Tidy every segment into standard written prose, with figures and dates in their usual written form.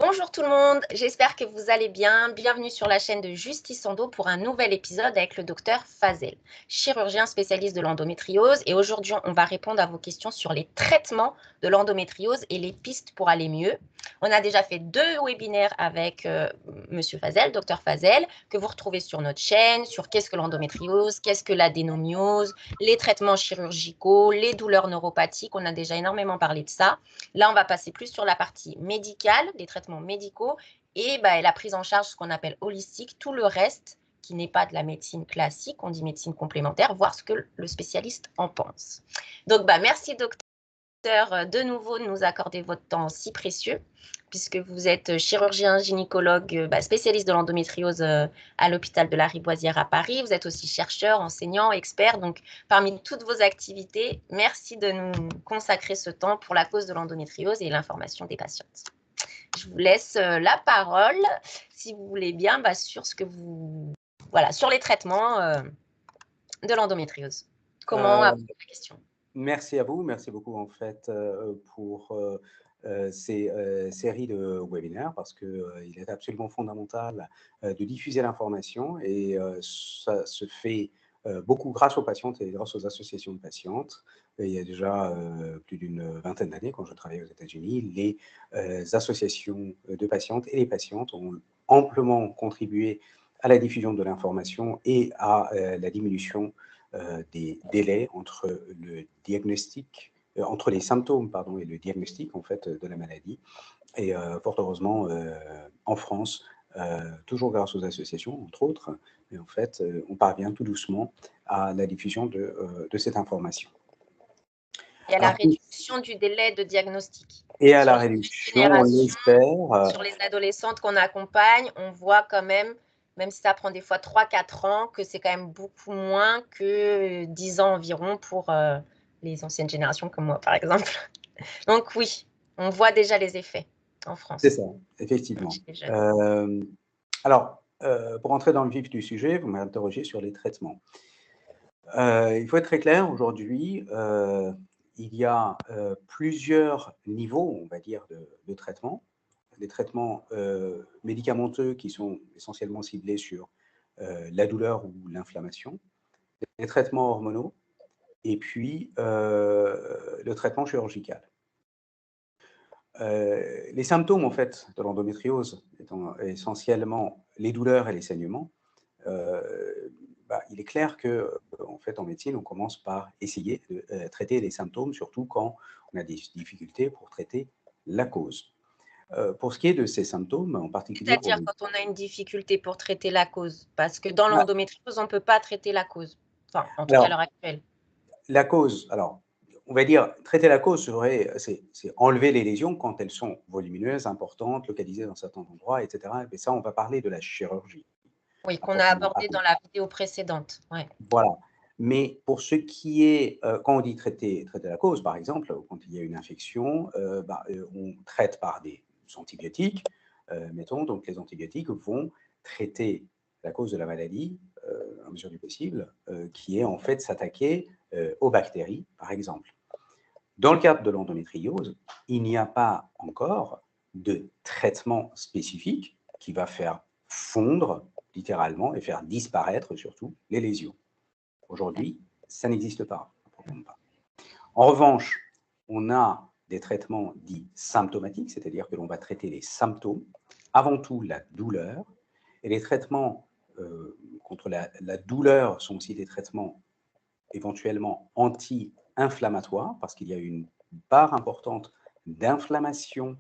Bonjour tout le monde, j'espère que vous allez bien. Bienvenue sur la chaîne de Justice Endo pour un nouvel épisode avec le docteur Fazel, chirurgien spécialiste de l'endométriose. Et aujourd'hui, on va répondre à vos questions sur les traitements de l'endométriose et les pistes pour aller mieux. On a déjà fait 2 webinaires avec Monsieur Fazel, docteur Fazel, que vous retrouvez sur notre chaîne, sur qu'est-ce que l'endométriose, qu'est-ce que l'adénomiose, les traitements chirurgicaux, les douleurs neuropathiques. On a déjà énormément parlé de ça. Là, on va passer plus sur la partie médicale, des traitements médicaux et la prise en charge, ce qu'on appelle holistique, tout le reste qui n'est pas de la médecine classique, on dit médecine complémentaire, voir ce que le spécialiste en pense. Donc, merci docteur de nouveau de nous accorder votre temps si précieux, puisque vous êtes chirurgien gynécologue spécialiste de l'endométriose à l'hôpital de la Riboisière à Paris. Vous êtes aussi chercheur, enseignant, expert. Donc, parmi toutes vos activités, merci de nous consacrer ce temps pour la cause de l'endométriose et l'information des patientes. Je vous laisse la parole, si vous voulez bien, sur ce que vous... Voilà, sur les traitements de l'endométriose. Comment la question? Merci à vous, merci beaucoup en fait pour ces séries de webinaires parce qu'il est absolument fondamental de diffuser l'information et ça se fait beaucoup grâce aux patientes et grâce aux associations de patientes. Et il y a déjà plus d'une vingtaine d'années, quand je travaillais aux États-Unis, les associations de patientes et les patientes ont amplement contribué à la diffusion de l'information et à la diminution des délais entre le diagnostic, entre les symptômes pardon, et le diagnostic en fait de la maladie. Et fort heureusement, en France, toujours grâce aux associations, entre autres, mais en fait, on parvient tout doucement à la diffusion de cette information. Et à la réduction du délai de diagnostic. Et à la réduction, on l'espère. Sur les adolescentes qu'on accompagne, on voit quand même si ça prend des fois 3-4 ans, que c'est quand même beaucoup moins que 10 ans environ pour les anciennes générations comme moi, par exemple. Donc oui, on voit déjà les effets en France. C'est ça, effectivement. Alors, pour entrer dans le vif du sujet, vous m'interrogez sur les traitements. Il faut être très clair, aujourd'hui, il y a plusieurs niveaux, on va dire, de traitement. Des traitements médicamenteux qui sont essentiellement ciblés sur la douleur ou l'inflammation, des traitements hormonaux, et puis le traitement chirurgical. Les symptômes, en fait, de l'endométriose étant essentiellement les douleurs et les saignements, il est clair que, en fait, en médecine, on commence par essayer de traiter les symptômes, surtout quand on a des difficultés pour traiter la cause. Pour ce qui est de ces symptômes, en particulier... C'est-à-dire quand on a une difficulté pour traiter la cause, parce que dans l'endométriose, on ne peut pas traiter la cause, enfin, en tout cas à l'heure actuelle. La cause, alors, on va dire, traiter la cause, c'est enlever les lésions quand elles sont volumineuses, importantes, localisées dans certains endroits, etc. Et ça, on va parler de la chirurgie. Oui, qu'on a abordé dans la vidéo précédente. Ouais. Voilà. Mais pour ce qui est, quand on dit traiter la cause, par exemple, quand il y a une infection, on traite par des antibiotiques, mettons, donc les antibiotiques vont traiter la cause de la maladie, à mesure du possible, qui est en fait s'attaquer aux bactéries, par exemple. Dans le cadre de l'endométriose, il n'y a pas encore de traitement spécifique qui va faire fondre, littéralement, et faire disparaître surtout les lésions. Aujourd'hui, ça n'existe pas. En revanche, on a des traitements dits symptomatiques, c'est-à-dire que l'on va traiter les symptômes, avant tout la douleur, et les traitements contre la douleur sont aussi des traitements éventuellement anti-inflammatoires, parce qu'il y a une part importante d'inflammation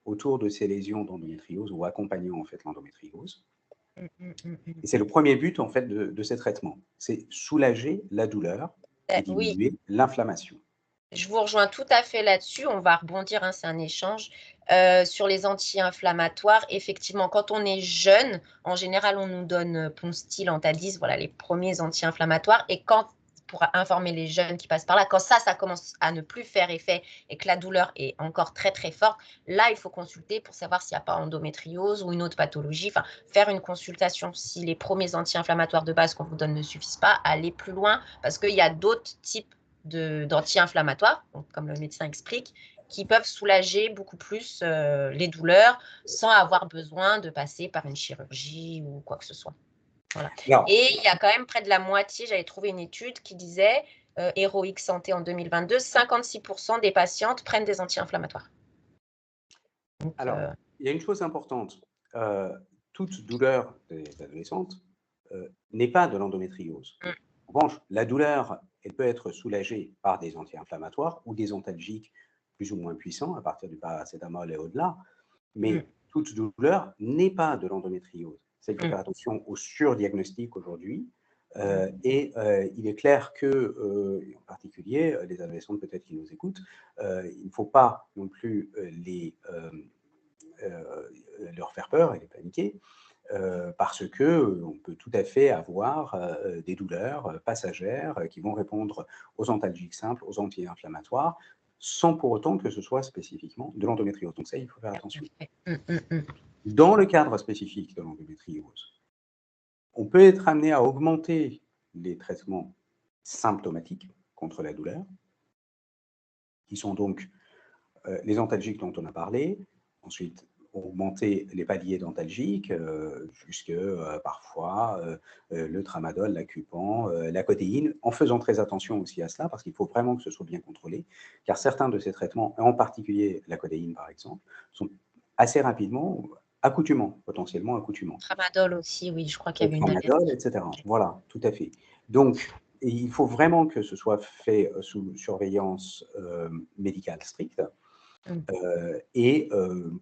autour de ces lésions d'endométriose ou accompagnant en fait l'endométriose. Et c'est le premier but en fait de ces traitements, c'est soulager la douleur et diminuer l'inflammation. Je vous rejoins tout à fait là-dessus. On va rebondir, hein, c'est un échange. Sur les anti-inflammatoires, effectivement, quand on est jeune, en général, on nous donne Ponstil, Antadis, voilà les premiers anti-inflammatoires. Et quand, pour informer les jeunes qui passent par là, quand ça commence à ne plus faire effet et que la douleur est encore très, très forte, là, il faut consulter pour savoir s'il n'y a pas endométriose ou une autre pathologie. Enfin, faire une consultation. Si les premiers anti-inflammatoires de base qu'on vous donne ne suffisent pas, aller plus loin parce qu'il y a d'autres types d'anti-inflammatoires, comme le médecin explique, qui peuvent soulager beaucoup plus les douleurs sans avoir besoin de passer par une chirurgie ou quoi que ce soit. Voilà. Alors, Et il y a quand même près de la moitié, j'avais trouvé une étude qui disait, Héroïque Santé en 2022, 56% des patientes prennent des anti-inflammatoires. Donc, alors, il y a une chose importante. Toute douleur des adolescentes n'est pas de l'endométriose. En revanche, la douleur, elle peut être soulagée par des anti-inflammatoires ou des antalgiques plus ou moins puissants, à partir du paracétamol et au-delà, mais toute douleur n'est pas de l'endométriose. Il faut faire attention au surdiagnostic aujourd'hui. Et il est clair que, en particulier, les adolescents peut-être qui nous écoutent, il ne faut pas non plus leur faire peur et les paniquer, parce que on peut tout à fait avoir des douleurs passagères qui vont répondre aux antalgiques simples, aux anti-inflammatoires, sans pour autant que ce soit spécifiquement de l'endométriose. Donc ça, il faut faire attention. Dans le cadre spécifique de l'endométriose, on peut être amené à augmenter les traitements symptomatiques contre la douleur, qui sont donc les antalgiques dont on a parlé, ensuite augmenter les paliers d'antalgiques, jusque parfois le tramadol, l'acupan, la codéine, en faisant très attention aussi à cela, parce qu'il faut vraiment que ce soit bien contrôlé, car certains de ces traitements, en particulier la codéine par exemple, sont assez rapidement accoutumants, potentiellement accoutumants. Tramadol aussi, oui, je crois qu'il y avait une Tramadol, allergie. etc. Voilà, tout à fait. Donc, il faut vraiment que ce soit fait sous surveillance médicale stricte, et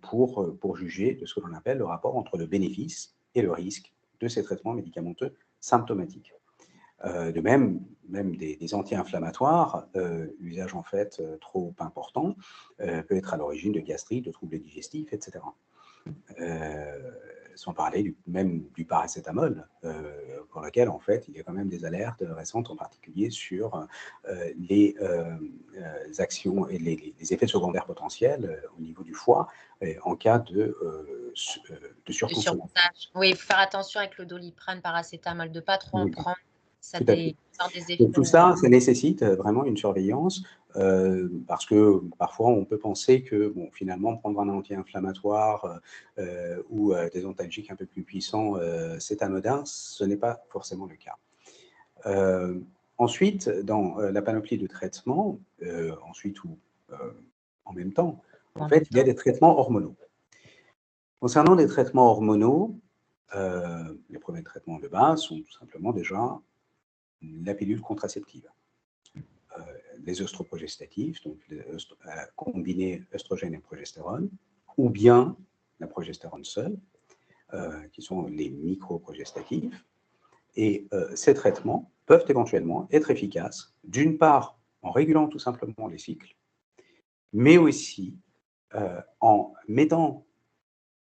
pour juger de ce que l'on appelle le rapport entre le bénéfice et le risque de ces traitements médicamenteux symptomatiques. De même des anti-inflammatoires, l'usage en fait trop important peut être à l'origine de gastrites, de troubles digestifs, etc. Sans parler même du paracétamol, pour lequel en fait il y a quand même des alertes récentes, en particulier sur les actions et les effets secondaires potentiels au niveau du foie en cas de surconsommation. Oui, il faut faire attention avec le Doliprane, paracétamol, de ne pas trop en Oui, prendre. Ça tout à fait. peut des effets. Donc tout ça, ça nécessite vraiment une surveillance, parce que parfois on peut penser que bon, finalement prendre un anti-inflammatoire ou des antalgiques un peu plus puissants, c'est anodin. Ce n'est pas forcément le cas. Ensuite, dans la panoplie de traitements, ensuite ou en même temps, en fait, il y a des traitements hormonaux. Concernant les traitements hormonaux, les premiers traitements de base sont tout simplement déjà la pilule contraceptive. Les œstroprogestatifs, donc combinés œstrogène et progestérone, ou bien la progestérone seule, qui sont les microprogestatifs. Et ces traitements peuvent éventuellement être efficaces, d'une part en régulant tout simplement les cycles, mais aussi en mettant,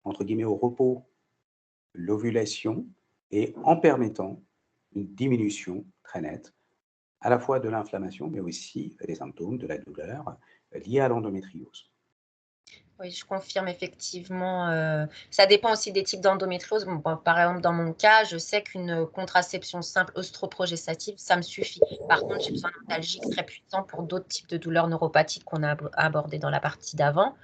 entre guillemets, au repos l'ovulation et en permettant une diminution très nette à la fois de l'inflammation, mais aussi des symptômes de la douleur liés à l'endométriose. Oui, je confirme effectivement. Ça dépend aussi des types d'endométriose. Bon, par exemple, dans mon cas, je sais qu'une contraception simple œstroprogestative, ça me suffit. Par contre, j'ai besoin d'antalgiques très puissants pour d'autres types de douleurs neuropathiques qu'on a abordées dans la partie d'avant.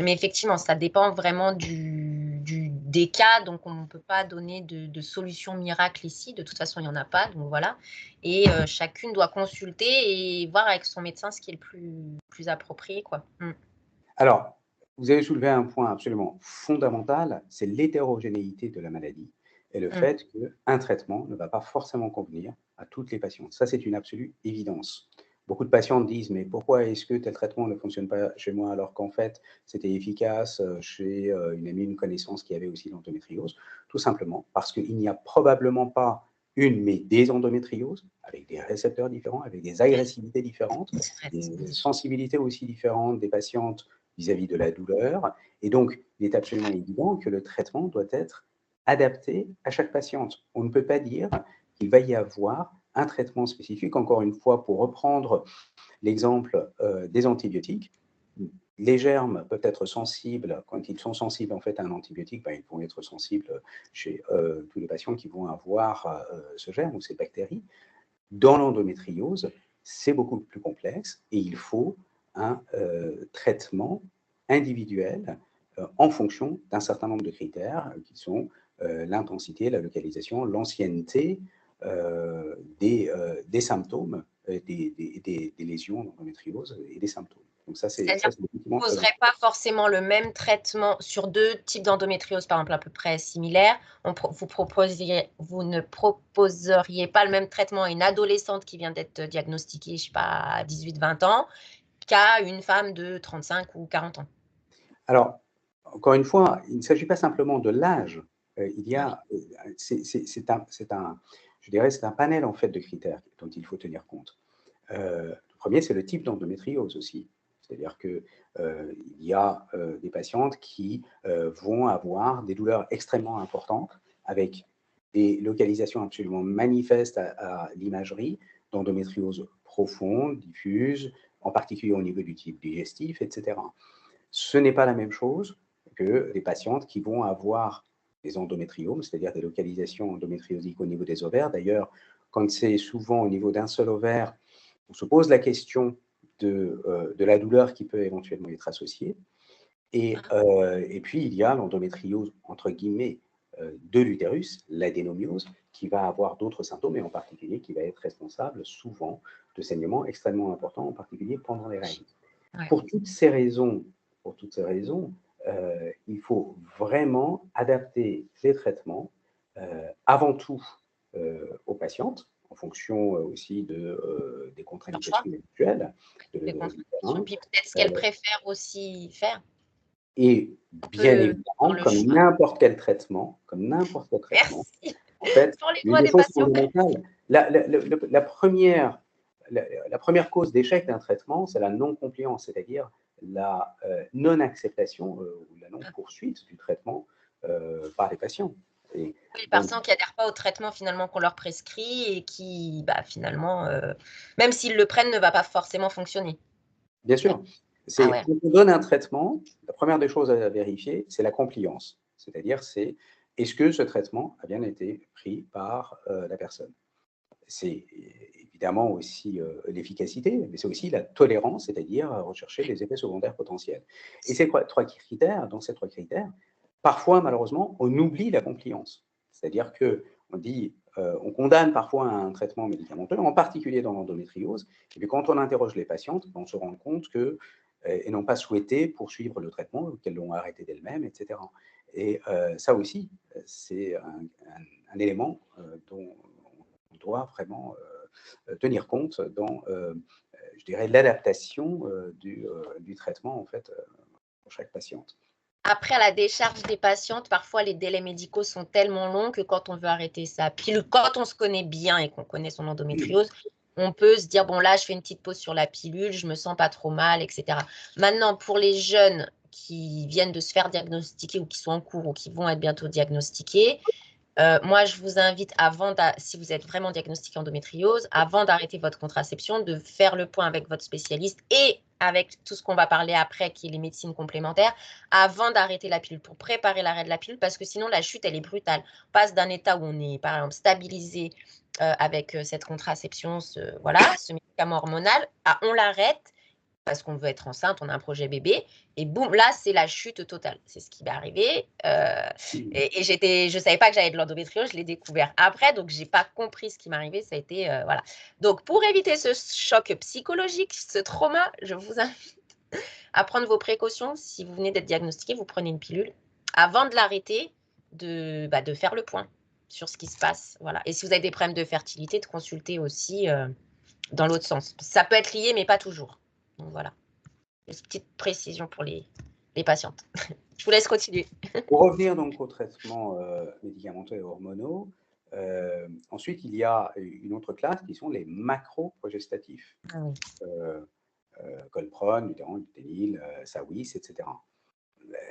Mais effectivement, ça dépend vraiment des cas. Donc, on ne peut pas donner de solution miracle ici. De toute façon, il n'y en a pas. Donc, voilà. Et chacune doit consulter et voir avec son médecin ce qui est le plus approprié, quoi. Alors, vous avez soulevé un point absolument fondamental, c'est l'hétérogénéité de la maladie et le fait qu'un traitement ne va pas forcément convenir à toutes les patientes. Ça, c'est une absolue évidence. Beaucoup de patientes disent, mais pourquoi est-ce que tel traitement ne fonctionne pas chez moi alors qu'en fait, c'était efficace chez une amie, une connaissance qui avait aussi l'endométriose? Tout simplement parce qu'il n'y a probablement pas une, mais des endométrioses, avec des récepteurs différents, avec des agressivités différentes, des sensibilités aussi différentes des patientes vis-à-vis de la douleur. Et donc, il est absolument évident que le traitement doit être adapté à chaque patiente. On ne peut pas dire qu'il va y avoir un traitement spécifique. Encore une fois, pour reprendre l'exemple des antibiotiques, les germes peuvent être sensibles. Quand ils sont sensibles en fait à un antibiotique, ben, ils vont être sensibles chez tous les patients qui vont avoir ce germe ou ces bactéries. Dans l'endométriose, c'est beaucoup plus complexe et il faut un traitement individuel en fonction d'un certain nombre de critères qui sont l'intensité, la localisation, l'ancienneté des symptômes, des lésions d'endométriose et des symptômes. Donc ça, c'est C'est-à-dire que effectivement vous ne très poserez important. pas forcément le même traitement sur deux types d'endométriose, par exemple, à peu près similaires. Vous ne proposeriez pas le même traitement à une adolescente qui vient d'être diagnostiquée, je ne sais pas, à 18-20 ans, qu'à une femme de 35 ou 40 ans. Alors, encore une fois, il ne s'agit pas simplement de l'âge. Il y Oui. a, je dirais, c'est un panel en fait de critères dont il faut tenir compte. Le premier, c'est le type d'endométriose aussi. C'est-à-dire qu'il y a des patientes qui vont avoir des douleurs extrêmement importantes avec des localisations absolument manifestes à l'imagerie d'endométriose profonde, diffuse, en particulier au niveau du type digestif, etc. Ce n'est pas la même chose que les patientes qui vont avoir des endométriomes, c'est-à-dire des localisations endométriosiques au niveau des ovaires. D'ailleurs, quand c'est souvent au niveau d'un seul ovaire, on se pose la question de la douleur qui peut éventuellement être associée. Et puis, il y a l'endométriose, entre guillemets, de l'utérus, l'adénomiose, qui va avoir d'autres symptômes, et en particulier qui va être responsable souvent de saignements extrêmement importants, en particulier pendant les règles. Ouais. Pour toutes ces raisons, il faut vraiment adapter les traitements avant tout aux patientes, en fonction aussi des Leur choix, contre-indications actuelles. des contre-indications, puis peut-être ce qu'elles préfèrent aussi faire. Et bien Dans évidemment, le choix. comme n'importe quel traitement, Merci en fait, pour les une doigts des des choses patients. fondamentales, la première cause d'échec d'un traitement, c'est la non-compliance, c'est-à-dire la non-acceptation ou la non-poursuite du traitement par les patients. Et Les donc, patients qui n'adhèrent pas au traitement finalement qu'on leur prescrit et qui, bah, finalement, même s'ils le prennent, ne va pas forcément fonctionner. bien Oui. sûr, Ah c'est ouais. quand on donne un traitement, la première des choses à vérifier, c'est la compliance. C'est-à-dire, c'est est-ce que ce traitement a bien été pris par la personne. C'est évidemment aussi l'efficacité, mais c'est aussi la tolérance, c'est-à-dire rechercher les effets secondaires potentiels. Et dans ces trois critères, parfois, malheureusement, on oublie la compliance. C'est-à-dire qu'on dit, on condamne parfois un traitement médicamenteux, en particulier dans l'endométriose, et puis quand on interroge les patientes, on se rend compte qu'elles n'ont pas souhaité poursuivre le traitement, qu'elles l'ont arrêté d'elles-mêmes, etc. Et ça aussi, c'est un élément dont on doit vraiment tenir compte dans, je dirais, l'adaptation du traitement en fait pour chaque patiente. Après, à la décharge des patientes, parfois les délais médicaux sont tellement longs que quand on veut arrêter sa pilule, quand on se connaît bien et qu'on connaît son endométriose, on peut se dire, bon là, je fais une petite pause sur la pilule, je me sens pas trop mal, etc. Maintenant, pour les jeunes qui viennent de se faire diagnostiquer ou qui sont en cours ou qui vont être bientôt diagnostiqués, moi, je vous invite, si vous êtes vraiment diagnostiqué endométriose, avant d'arrêter votre contraception, de faire le point avec votre spécialiste et avec tout ce qu'on va parler après, qui est les médecines complémentaires, avant d'arrêter la pilule, pour préparer l'arrêt de la pilule, parce que sinon, la chute, elle est brutale. On passe d'un état où on est, par exemple, stabilisé avec cette contraception, ce médicament hormonal, à on l'arrête parce qu'on veut être enceinte, on a un projet bébé, et boum, là, c'est la chute totale. C'est ce qui m'est arrivé. Et je ne savais pas que j'avais de l'endométriose, je l'ai découvert après, donc je n'ai pas compris ce qui m'arrivait. Ça a été, voilà. Donc, pour éviter ce choc psychologique, ce trauma, je vous invite à prendre vos précautions. Si vous venez d'être diagnostiqué, vous prenez une pilule. Avant de l'arrêter, de faire le point sur ce qui se passe. Voilà. Et si vous avez des problèmes de fertilité, de consulter aussi dans l'autre sens. Ça peut être lié, mais pas toujours. Donc voilà, une petite précision pour les patientes. Je vous laisse continuer. Pour revenir donc aux traitements médicamenteux et hormonaux, ensuite il y a une autre classe qui sont les macroprogestatifs. Ah oui. Colpron, Luteran, Luténil, Sawis, etc.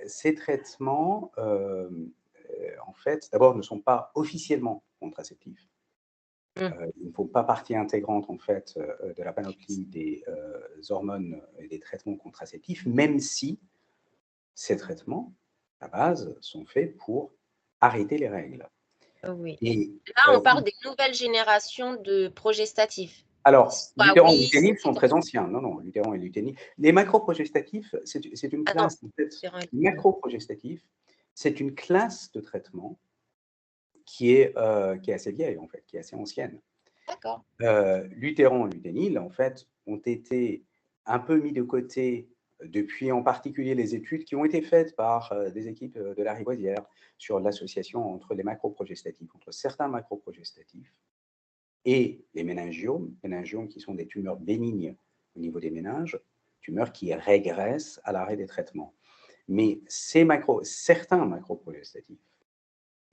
Ces traitements, en fait, d'abord, ne sont pas officiellement contraceptifs. Ils ne font pas partie intégrante en fait de la panoplie des hormones et des traitements contraceptifs, même si ces traitements, à la base, sont faits pour arrêter les règles. Oui. Et Là, on parle des nouvelles générations de progestatifs. Alors, Soit Luthéran et oui, Luténil sont soit très anciens. Non, non, Luthéran et Luténil. Les macroprogestatifs, c'est une ah non, classe, en fait, différent. macroprogestatif, c'est une classe de traitement qui est assez vieille, en fait, qui est assez ancienne. D'accord. Luthéran et Luténil, en fait, ont été un peu mis de côté depuis en particulier les études qui ont été faites par des équipes de Lariboisière sur l'association entre les macroprogestatifs, entre certains macroprogestatifs et les méningiomes qui sont des tumeurs bénignes au niveau des méninges, tumeurs qui régressent à l'arrêt des traitements. Mais certains macroprogestatifs,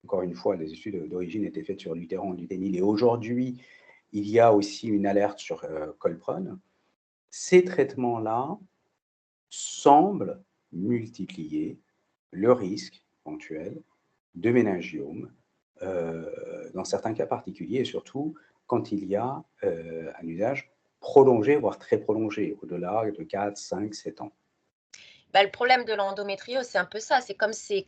encore une fois, les études d'origine étaient faites sur Luthéran et Luténil, et aujourd'hui, il y a aussi une alerte sur Colpron. Ces traitements-là semblent multiplier le risque éventuel de méningiome dans certains cas particuliers, et surtout quand il y a un usage prolongé, voire très prolongé, au-delà de 4, 5, 7 ans. Bah, le problème de l'endométriose, c'est un peu ça. C'est comme c'est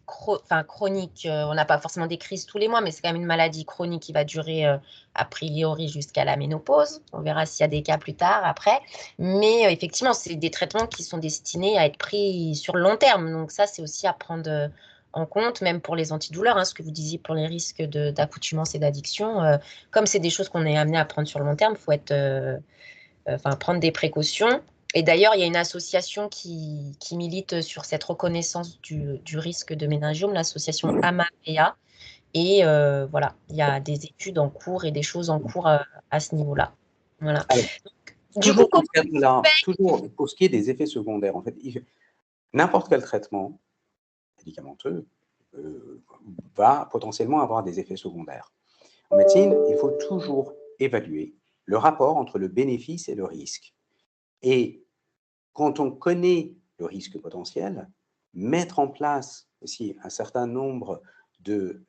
chronique. On n'a pas forcément des crises tous les mois, mais c'est quand même une maladie chronique qui va durer a priori jusqu'à la ménopause. On verra s'il y a des cas plus tard après. Mais effectivement, c'est des traitements qui sont destinés à être pris sur le long terme. Donc ça, c'est aussi à prendre en compte, même pour les antidouleurs, hein, ce que vous disiez pour les risques d'accoutumance et d'addiction. Comme c'est des choses qu'on est amené à prendre sur le long terme, il faut être prendre des précautions. Et d'ailleurs, il y a une association qui milite sur cette reconnaissance du risque de méningiome, l'association AMAPEA. Et voilà, il y a des études en cours et des choses en cours à ce niveau-là. Voilà. Alors, Du coup, toujours pour ce qui est des effets secondaires, en fait, n'importe quel traitement médicamenteux va potentiellement avoir des effets secondaires. En médecine, il faut toujours évaluer le rapport entre le bénéfice et le risque. Et quand on connaît le risque potentiel, mettre en place aussi un certain nombre de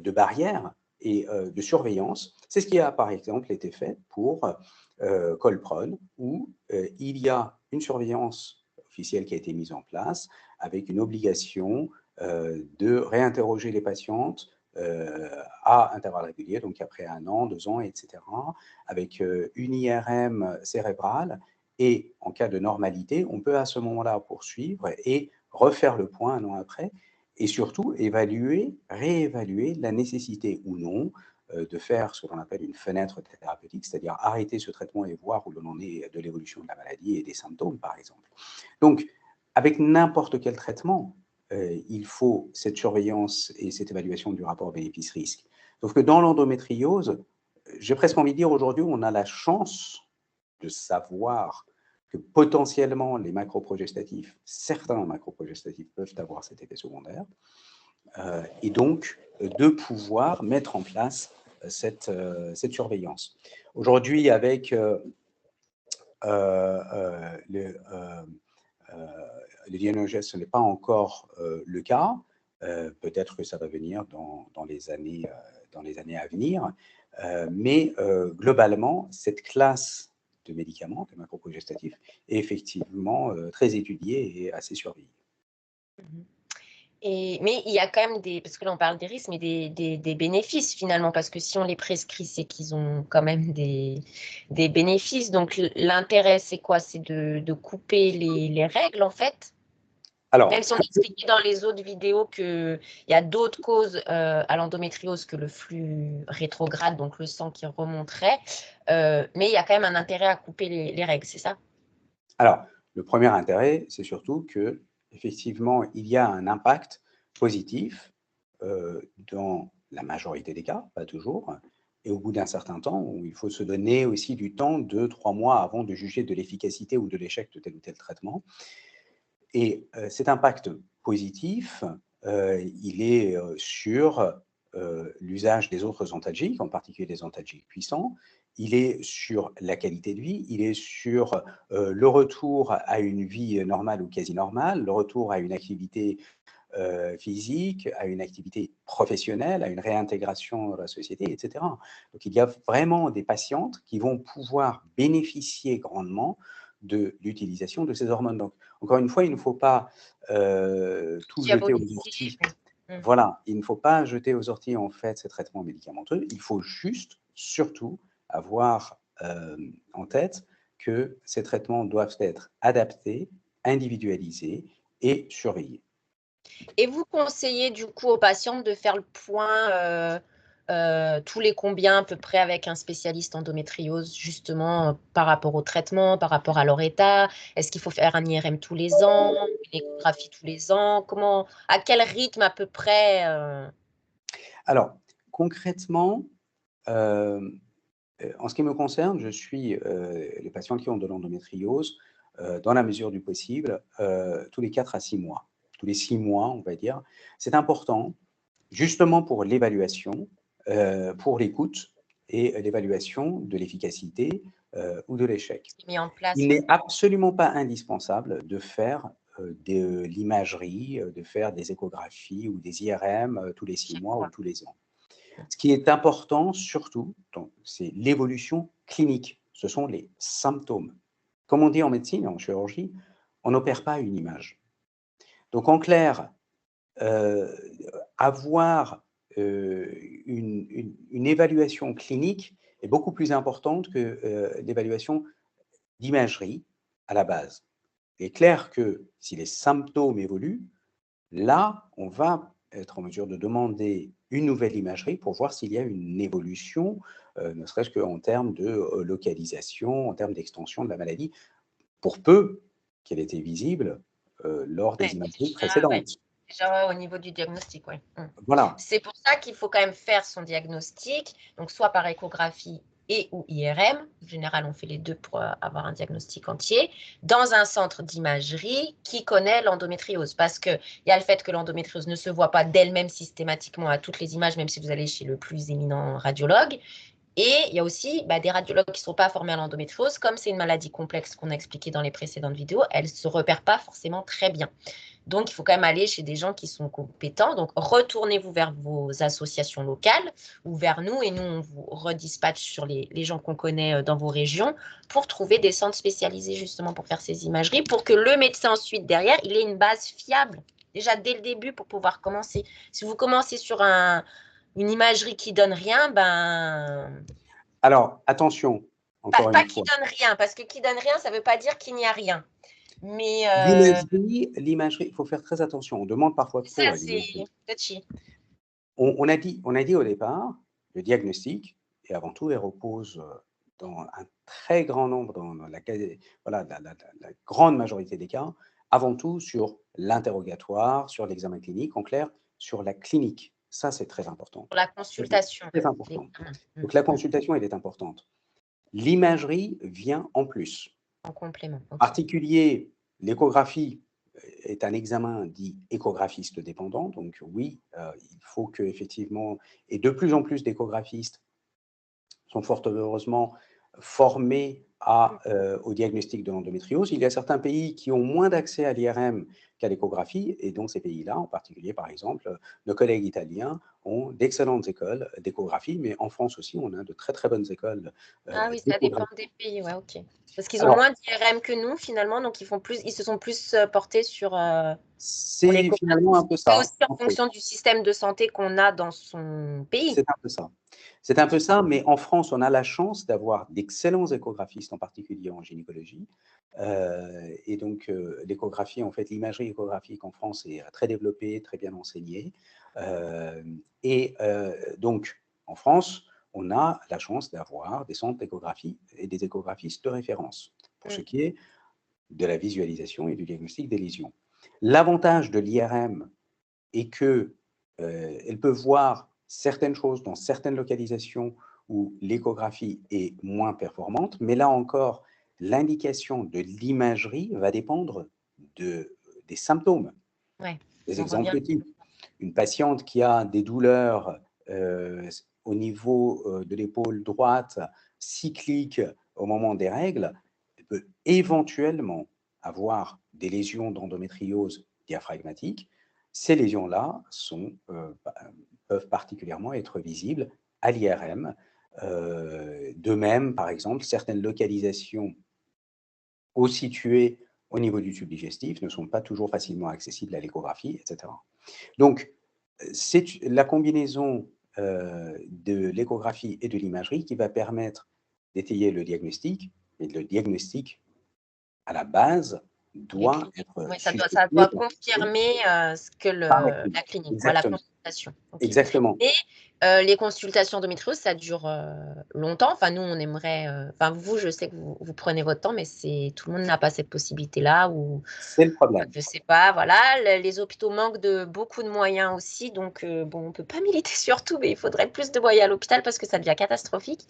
barrières et de surveillance, c'est ce qui a par exemple été fait pour Colpron, où il y a une surveillance officielle qui a été mise en place avec une obligation de réinterroger les patientes à intervalles réguliers, donc après 1 an, 2 ans, etc., avec une IRM cérébrale. Et en cas de normalité, on peut à ce moment-là poursuivre et refaire le point 1 an après, et surtout réévaluer la nécessité ou non de faire ce qu'on appelle une fenêtre thérapeutique, c'est-à-dire arrêter ce traitement et voir où l'on en est de l'évolution de la maladie et des symptômes, par exemple. Donc, avec n'importe quel traitement, il faut cette surveillance et cette évaluation du rapport bénéfice-risque. Sauf que dans l'endométriose, j'ai presque envie de dire aujourd'hui, on a la chance de savoir que potentiellement les macroprogestatifs, certains macroprogestatifs peuvent avoir cet effet secondaire, et donc de pouvoir mettre en place cette surveillance. Aujourd'hui, avec le DNOGS, ce n'est pas encore le cas. Peut-être que ça va venir dans les années à venir. Mais globalement, cette classe de médicaments, de macroprogestatifs, est effectivement très étudiée et assez surveillée. mais il y a quand même parce que là on parle des risques, mais des bénéfices finalement, parce que si on les prescrit, c'est qu'ils ont quand même des bénéfices. Donc l'intérêt, c'est quoi? C'est de couper les règles en fait. Alors, Même si on expliquait dans les autres vidéos qu'il y a d'autres causes à l'endométriose que le flux rétrograde, donc le sang qui remonterait, mais il y a quand même un intérêt à couper les règles, c'est ça? Alors, le premier intérêt, c'est surtout que effectivement, il y a un impact positif dans la majorité des cas, pas toujours, et au bout d'un certain temps, où il faut se donner aussi du temps, 2-3 mois avant de juger de l'efficacité ou de l'échec de tel ou tel traitement. Et cet impact positif, il est sur l'usage des autres antalgiques, en particulier des antalgiques puissants. Il est sur la qualité de vie, il est sur le retour à une vie normale ou quasi normale, le retour à une activité physique, à une activité professionnelle, à une réintégration dans la société, etc. Donc il y a vraiment des patientes qui vont pouvoir bénéficier grandement de l'utilisation de ces hormones. Donc, encore une fois, il ne faut pas tout jeter aux orties. Voilà, il ne faut pas jeter aux orties en fait ces traitements médicamenteux. Il faut juste, surtout, avoir en tête que ces traitements doivent être adaptés, individualisés et surveillés. Et vous conseillez du coup aux patientes de faire le point tous les combien à peu près avec un spécialiste endométriose, justement par rapport au traitement, par rapport à leur état? Est-ce qu'il faut faire un IRM tous les ans, une échographie tous les ans? À quel rythme à peu près Alors, concrètement, en ce qui me concerne, je suis les patients qui ont de l'endométriose, dans la mesure du possible, tous les 4 à 6 mois. Tous les 6 mois, on va dire. C'est important, justement pour l'évaluation, pour l'écoute et l'évaluation de l'efficacité ou de l'échec. mis en place? Il n'est absolument pas indispensable de faire de l'imagerie, de faire des échographies ou des IRM tous les 6 Chaque mois ou fois. tous les ans. Ce qui est important surtout, c'est l'évolution clinique. Ce sont les symptômes. Comme on dit en médecine et en chirurgie, on n'opère pas une image. Donc en clair, euh, avoir une évaluation clinique est beaucoup plus importante que l'évaluation d'imagerie à la base. Il est clair que si les symptômes évoluent, là, on va être en mesure de demander une nouvelle imagerie pour voir s'il y a une évolution, ne serait-ce qu'en termes de localisation, en termes d'extension de la maladie, pour peu qu'elle ait été visible lors des Ouais, imageries ouais. précédentes. Déjà au niveau du diagnostic, oui. Voilà. C'est pour ça qu'il faut quand même faire son diagnostic, donc soit par échographie et ou IRM. En général, on fait les deux pour avoir un diagnostic entier, dans un centre d'imagerie qui connaît l'endométriose. Parce qu'il y a le fait que l'endométriose ne se voit pas d'elle-même systématiquement à toutes les images, même si vous allez chez le plus éminent radiologue. Et il y a aussi des radiologues qui ne sont pas formés à l'endométriose. Comme c'est une maladie complexe qu'on a expliqué dans les précédentes vidéos, elle ne se repère pas forcément très bien. Donc, il faut quand même aller chez des gens qui sont compétents. Donc, retournez-vous vers vos associations locales ou vers nous et nous, on vous redispatche sur les gens qu'on connaît dans vos régions pour trouver des centres spécialisés justement pour faire ces imageries, pour que le médecin ensuite derrière, il ait une base fiable déjà dès le début pour pouvoir commencer. Si vous commencez sur une imagerie qui donne rien, Alors, attention, encore pas une qui fois. donne rien, parce que qui donne rien, ça ne veut pas dire qu'il n'y a rien. Mais L'imagerie, il faut faire très attention. On demande parfois ça, trop à c'est l'imagerie. touchy. On a dit au départ, le diagnostic, et avant tout, il repose dans un très grand nombre, dans voilà, la grande majorité des cas, avant tout sur l'interrogatoire, sur l'examen clinique, en clair, sur la clinique. Ça, c'est très important. Pour la Ça, c'est consultation. très important. Donc la consultation, elle est importante. L'imagerie vient en plus. En complément. En Ok. particulier, l'échographie est un examen dit échographiste dépendant. Donc oui, il faut que effectivement, et de plus en plus d'échographistes sont fort heureusement formés au diagnostic de l'endométriose. Il y a certains pays qui ont moins d'accès à l'IRM qu'à l'échographie, et dans ces pays-là, en particulier, par exemple, nos collègues italiens ont d'excellentes écoles d'échographie, mais en France aussi, on a de très très bonnes écoles Ah oui, ça dépend d'échographie. des pays, ouais, ok. Parce qu'ils ont Alors, moins d'IRM que nous, finalement, donc ils se sont plus portés pour c'est l'échographie. finalement un peu Mais ça, aussi en entre autres. fonction du système de santé qu'on a dans son pays. C'est un peu ça. C'est un peu ça, mais en France, on a la chance d'avoir d'excellents échographistes, en particulier en gynécologie. Et donc, l'échographie, en fait, l'imagerie échographique en France est très développée, très bien enseignée. Donc, en France, on a la chance d'avoir des centres d'échographie et des échographistes de référence pour ce qui est de la visualisation et du diagnostic des lésions. L'avantage de l'IRM est que elle peut voir certaines choses dans certaines localisations où l'échographie est moins performante, mais là encore, l'indication de l'imagerie va dépendre des symptômes. Ouais, Des on revient. exemples types. Une patiente qui a des douleurs au niveau de l'épaule droite, cycliques au moment des règles, elle peut éventuellement avoir des lésions d'endométriose diaphragmatique. Ces lésions-là peuvent particulièrement être visibles à l'IRM. De même, par exemple, certaines localisations situées au niveau du tube digestif ne sont pas toujours facilement accessibles à l'échographie, etc. Donc, c'est la combinaison de l'échographie et de l'imagerie qui va permettre d'étayer le diagnostic, et le diagnostic, à la base, Les doit cliniques. être Oui, ça justifié doit confirmer ce que par la clinique. la clinique, voilà, la Exactement. consultation. Ok. Exactement. Et les consultations endométriose, ça dure longtemps. Enfin, nous, on aimerait. Enfin, vous, je sais que vous prenez votre temps, mais tout le monde n'a pas cette possibilité-là. Ou C'est le problème. je sais pas. Voilà, les hôpitaux manquent de beaucoup de moyens aussi. Donc, bon, on peut pas militer sur tout, mais il faudrait plus de moyens à l'hôpital parce que ça devient catastrophique.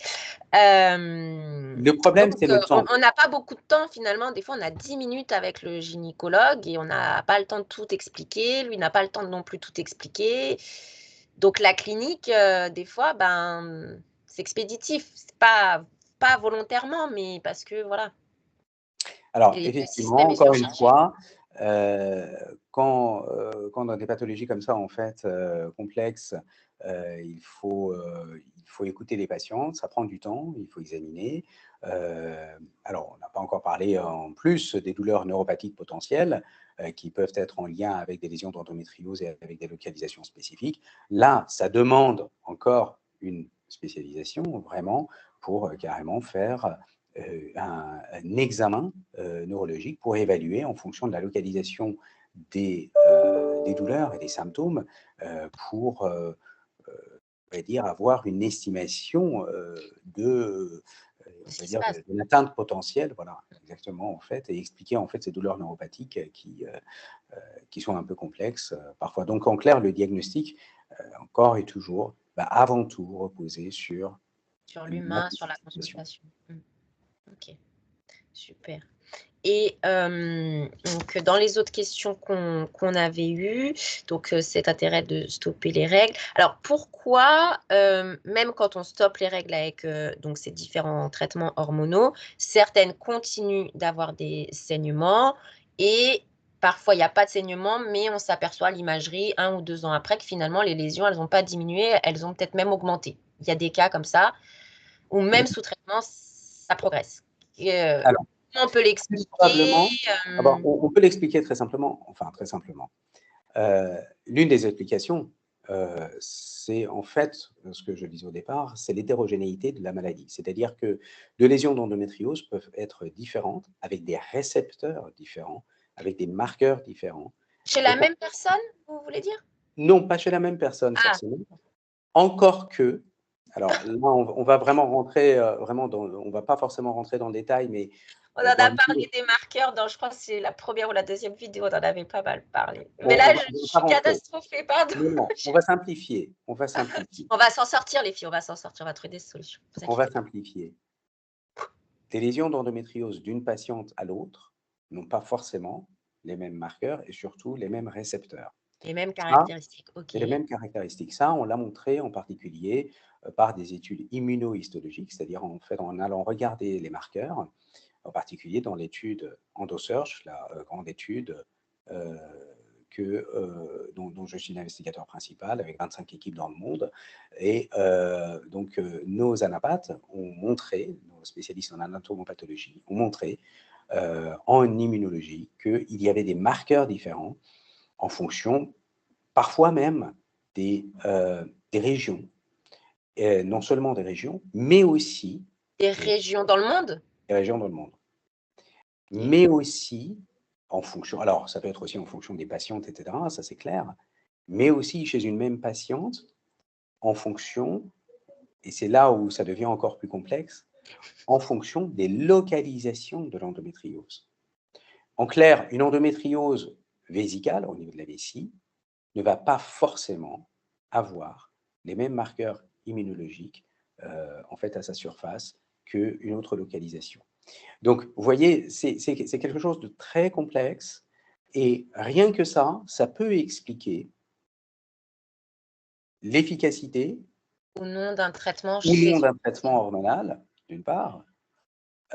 Le problème, Donc, c'est le temps. on n'a pas beaucoup de temps finalement. Des fois, on a 10 minutes avec le gynécologue et on n'a pas le temps de tout expliquer. Lui n'a pas le temps de non plus tout expliquer. Donc, la clinique, des fois, ben, c'est expéditif. C'est pas volontairement, mais parce que voilà, Alors, le effectivement, système est encore une surchargé. fois, quand dans des pathologies comme ça, en fait, complexes, il faut écouter les patients, ça prend du temps, il faut examiner. Alors, on n'a pas encore parlé en plus des douleurs neuropathiques potentielles qui peuvent être en lien avec des lésions d'endométriose et avec des localisations spécifiques. Là, ça demande encore une spécialisation, vraiment, pour carrément faire un examen neurologique pour évaluer en fonction de la localisation des douleurs et des symptômes pour on va dire, avoir une estimation de, on Ce va qui se dire, passe. de l'atteinte potentielle, voilà, exactement, en fait, et expliquer en fait ces douleurs neuropathiques qui sont un peu complexes parfois. Donc, en clair, le diagnostic, encore et toujours, va avant tout reposer sur Sur la l'humain, sur la consultation. consultation. Ok, super. Et donc, dans les autres questions qu'on avait eues, donc cet intérêt de stopper les règles. Alors, pourquoi, même quand on stoppe les règles avec donc ces différents traitements hormonaux, certaines continuent d'avoir des saignements et parfois il n'y a pas de saignement, mais on s'aperçoit à l'imagerie 1 ou 2 ans après que finalement les lésions, elles n'ont pas diminué, elles ont peut-être même augmenté. Il y a des cas comme ça où même sous traitement, ça progresse. Alors, Comment on peut très l'expliquer? probablement, on peut l'expliquer très simplement, enfin très simplement. L'une des explications, c'est en fait, ce que je disais au départ, c'est l'hétérogénéité de la maladie. C'est-à-dire que deux lésions d'endométriose peuvent être différentes, avec des récepteurs différents, avec des marqueurs différents. Chez Et la même personne, vous voulez dire? non, pas chez la même personne Ah, forcément, encore que, alors là, on va vraiment rentrer, vraiment dans, on va pas forcément rentrer dans le détail, mais on en dans a l'idée, parlé des marqueurs dans, je crois que c'est la première ou la deuxième vidéo, on en avait pas mal parlé. Mais on là, va, je on va pas suis rentrer. catastrophée, pardon. Non, non, on va simplifier, on va simplifier, On va s'en sortir, les filles, on va s'en sortir, on va trouver des solutions. Ne vous on va inquiétez pas. simplifier. Des lésions d'endométriose d'une patiente à l'autre n'ont pas forcément les mêmes marqueurs et surtout les mêmes récepteurs. Les mêmes Ça, caractéristiques, ok. c'est les mêmes caractéristiques. Ça, on l'a montré en particulier par des études immunohistologiques, c'est-à-dire en fait en allant regarder les marqueurs, en particulier dans l'étude EndoSearch, la grande étude euh, dont je suis l'investigateur principal avec 25 équipes dans le monde. Et donc, nos anapathes ont montré, nos spécialistes en anatomopathologie, ont montré en immunologie qu'il y avait des marqueurs différents en fonction, parfois même, des régions. Non seulement des régions, mais aussi Des régions dans le monde? des régions dans le monde. Ok. Mais aussi en fonction, alors ça peut être aussi en fonction des patientes, etc., ça c'est clair, mais aussi chez une même patiente, en fonction, et c'est là où ça devient encore plus complexe, en fonction des localisations de l'endométriose. En clair, une endométriose vésicale, au niveau de la vessie, ne va pas forcément avoir les mêmes marqueurs immunologiques en fait à sa surface qu'une autre localisation. Donc, vous voyez, c'est quelque chose de très complexe et rien que ça peut expliquer l'efficacité Ou non d'un traitement ou chez non une d'un traitement personne. hormonal, d'une part,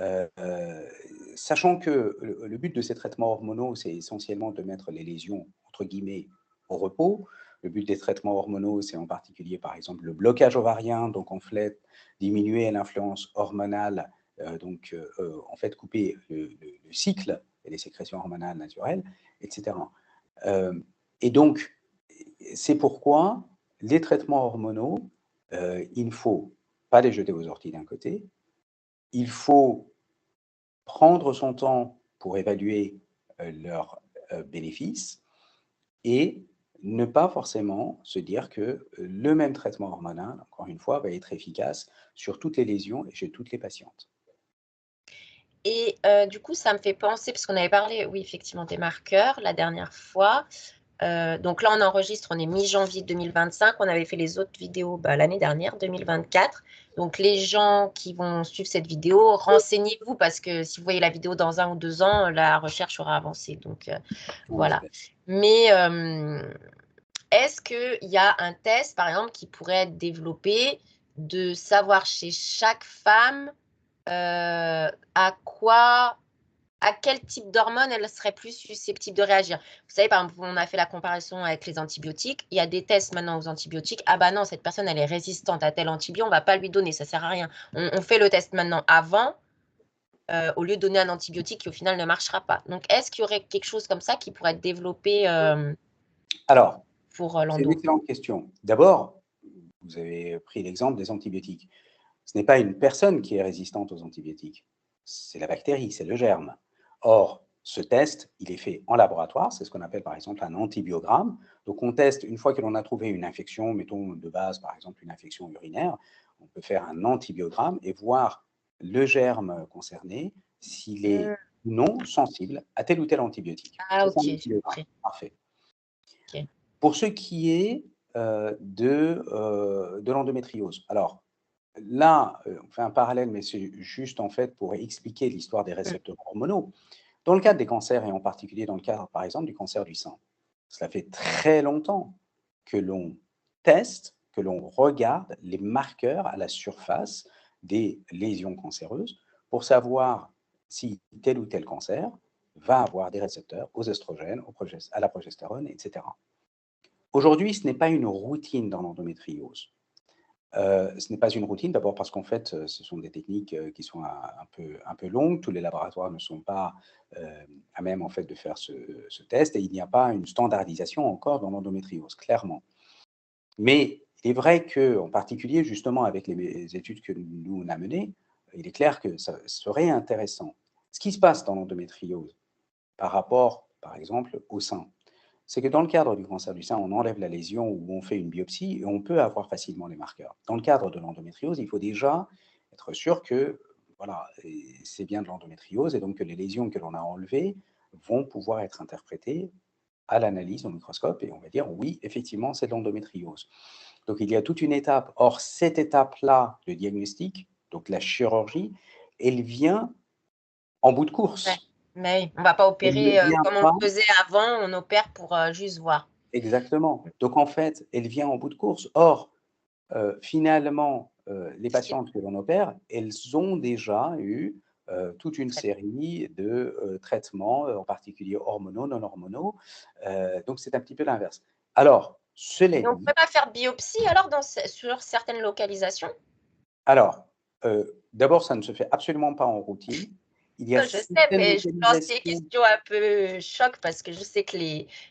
euh, euh, sachant que le but de ces traitements hormonaux, c'est essentiellement de mettre les lésions, entre guillemets, au repos. Le but des traitements hormonaux, c'est en particulier, par exemple, le blocage ovarien, donc en fait, diminuer l'influence hormonale, en fait, couper le cycle et les sécrétions hormonales naturelles, etc. Et donc, c'est pourquoi les traitements hormonaux, il ne faut pas les jeter aux orties d'un côté, il faut prendre son temps pour évaluer leurs bénéfices et ne pas forcément se dire que le même traitement hormonal, encore une fois, va être efficace sur toutes les lésions et chez toutes les patientes. Et du coup, ça me fait penser, parce qu'on avait parlé, oui, effectivement, des marqueurs la dernière fois. Donc là, on enregistre, on est mi-janvier 2025. On avait fait les autres vidéos l'année dernière, 2024. Donc les gens qui vont suivre cette vidéo, renseignez-vous parce que si vous voyez la vidéo dans 1 ou 2 ans, la recherche aura avancé. Donc voilà. Mais est-ce qu'il y a un test, par exemple, qui pourrait être développé de savoir chez chaque femme à quel type d'hormone elle serait plus susceptible de réagir. Vous savez, par exemple, on a fait la comparaison avec les antibiotiques. Il y a des tests maintenant aux antibiotiques. Ah bah non, cette personne, elle est résistante à tel antibiotique, on ne va pas lui donner, ça ne sert à rien. On fait le test maintenant avant, au lieu de donner un antibiotique qui au final ne marchera pas. Donc, est-ce qu'il y aurait quelque chose comme ça qui pourrait être développé Alors, pour c'est une l'endo? excellente question. D'abord, vous avez pris l'exemple des antibiotiques. Ce n'est pas une personne qui est résistante aux antibiotiques, c'est la bactérie, c'est le germe. Or, ce test, il est fait en laboratoire, c'est ce qu'on appelle par exemple un antibiogramme. Donc on teste, une fois que l'on a trouvé une infection, mettons de base par exemple une infection urinaire, on peut faire un antibiogramme et voir le germe concerné, s'il est ou non sensible à tel ou tel antibiotique. Ah C'est ok, un j'ai antibiogramme, compris. parfait. Ok. Pour ce qui est de l'endométriose, alors là, on fait un parallèle, mais c'est juste en fait pour expliquer l'histoire des récepteurs hormonaux. Dans le cadre des cancers, et en particulier dans le cadre, par exemple, du cancer du sein, cela fait très longtemps que l'on teste, que l'on regarde les marqueurs à la surface des lésions cancéreuses pour savoir si tel ou tel cancer va avoir des récepteurs aux estrogènes, à la progestérone, etc. Aujourd'hui, ce n'est pas une routine dans l'endométriose. Ce n'est pas une routine, d'abord parce qu'en fait, ce sont des techniques qui sont un peu longues. Tous les laboratoires ne sont pas à même en fait de faire ce test et il n'y a pas une standardisation encore dans l'endométriose, clairement. Mais il est vrai qu'en particulier, justement, avec les études que nous on a menées, il est clair que ça serait intéressant. Ce qui se passe dans l'endométriose par rapport, par exemple, au sein, c'est que dans le cadre du cancer du sein, on enlève la lésion ou on fait une biopsie et on peut avoir facilement les marqueurs. Dans le cadre de l'endométriose, il faut déjà être sûr que voilà, c'est bien de l'endométriose et donc que les lésions que l'on a enlevées vont pouvoir être interprétées à l'analyse au microscope et on va dire oui, effectivement, c'est de l'endométriose. Donc il y a toute une étape. Or, cette étape-là de diagnostic, donc la chirurgie, elle vient en bout de Ouais. course. Mais oui, on ne va pas Elle ne opérer vient comme on pas. le faisait avant, on opère pour juste voir. Exactement. Donc en fait, elle vient en bout de course. Or, finalement, les patientes que l'on opère, elles ont déjà eu toute une série de traitements, en particulier hormonaux, non hormonaux. Donc c'est un petit peu l'inverse. Alors, cela Mais on ne dit, pourrait pas faire biopsie alors sur certaines localisations? alors, d'abord, ça ne se fait absolument pas en routine. Il y a Je sais, certaines mais je lance des localisations. questions un peu choc parce que je sais que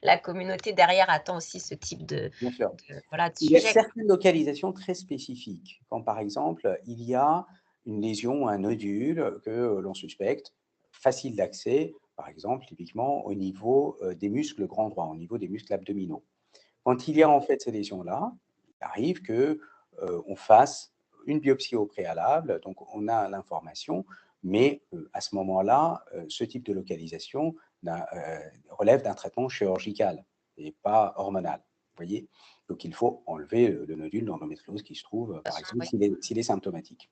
la communauté derrière attend aussi ce type Bien sûr. voilà, de Il y a sujet. certaines localisations très spécifiques, quand par exemple, il y a une lésion, un nodule que l'on suspecte, facile d'accès, par exemple, typiquement au niveau des muscles grand droit, au niveau des muscles abdominaux. Quand il y a en fait ces lésions-là, il arrive que on fasse une biopsie au préalable, donc on a l'information, mais à ce moment-là, ce type de localisation relève d'un traitement chirurgical et pas hormonal. Vous voyez? Donc il faut enlever le nodule d'endométriose qui se trouve, par exemple, Oui. s'il est symptomatique.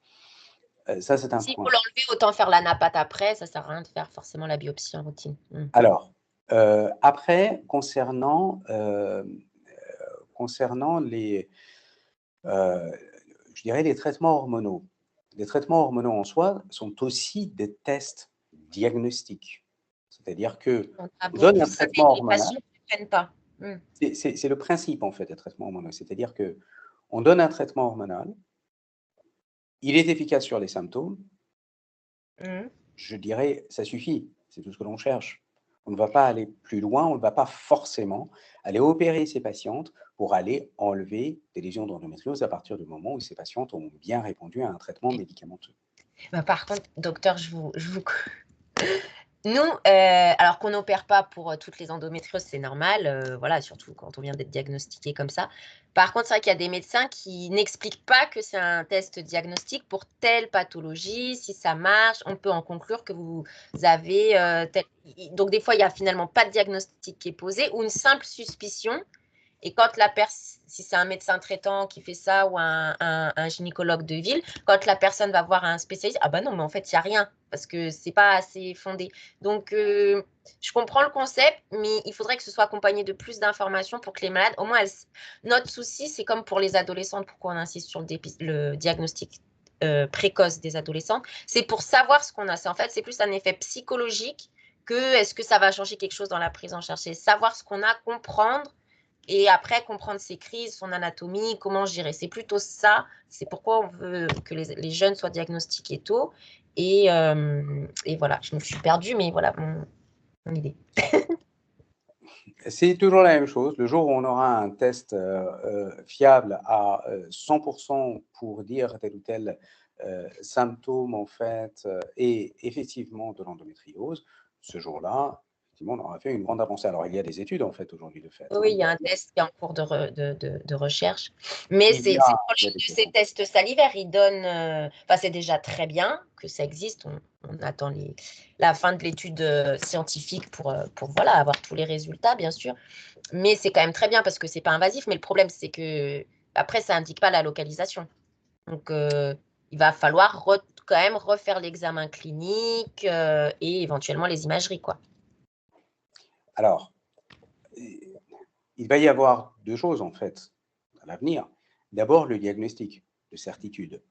Ça, c'est un S'il faut point. l'enlever, autant faire la napate après, ça ne sert à rien de faire forcément la biopsie en routine. Alors, après, concernant euh, je dirais les traitements hormonaux. Les traitements hormonaux en soi sont aussi des tests diagnostiques. C'est-à-dire que On a on donne beaucoup un ça, traitement les hormonal. patients ne prennent pas. C'est le principe en fait des traitements hormonaux. C'est-à-dire que on donne un traitement hormonal, il est efficace sur les symptômes. Je dirais, ça suffit. C'est tout ce que l'on cherche. On ne va pas aller plus loin, on ne va pas forcément aller opérer ces patientes pour aller enlever des lésions d'endométriose à partir du moment où ces patientes ont bien répondu à un traitement médicamenteux. Bah, par contre, docteur, nous, alors qu'on n'opère pas pour toutes les endométrioses, c'est normal, voilà, surtout quand on vient d'être diagnostiqué comme ça. Par contre, c'est vrai qu'il y a des médecins qui n'expliquent pas que c'est un test diagnostique pour telle pathologie. Si ça marche, on peut en conclure que vous avez Donc, des fois, il n'y a finalement pas de diagnostic qui est posé ou une simple suspicion. Et quand si c'est un médecin traitant qui fait ça ou un gynécologue de ville, quand la personne va voir un spécialiste, ah bah non, mais en fait, il n'y a rien parce que c'est pas assez fondé. Donc, je comprends le concept, mais il faudrait que ce soit accompagné de plus d'informations pour que les malades, au moins, notre souci, c'est comme pour les adolescentes, pourquoi on insiste sur le diagnostic précoce des adolescentes, c'est pour savoir ce qu'on a. En fait, c'est plus un effet psychologique que est-ce que ça va changer quelque chose dans la prise en charge. C'est savoir ce qu'on a, comprendre et après comprendre ses crises, son anatomie, comment gérer. C'est plutôt ça. C'est pourquoi on veut que les jeunes soient diagnostiqués tôt. Et voilà, je me suis perdue, mais voilà mon idée. C'est toujours la même chose. Le jour où on aura un test fiable à 100% pour dire tel ou tel symptôme, en fait, et effectivement de l'endométriose, ce jour-là, effectivement, on aura fait une grande avancée. Alors, il y a des études, en fait, aujourd'hui, de fait. Oui, il y a un test qui est en cours de recherche. Mais Il y c'est a, le il y a problème des de tests. ces tests salivaires. Ils donnent. Enfin, c'est déjà très bien que ça existe. On attend la fin de l'étude scientifique pour voilà, avoir tous les résultats, bien sûr. Mais c'est quand même très bien parce que c'est pas invasif. Mais le problème, c'est que après, ça indique pas la localisation. Donc, il va falloir quand même refaire l'examen clinique et éventuellement les imageries, quoi. Alors, il va y avoir deux choses, en fait, à l'avenir. D'abord, le diagnostic de certitude.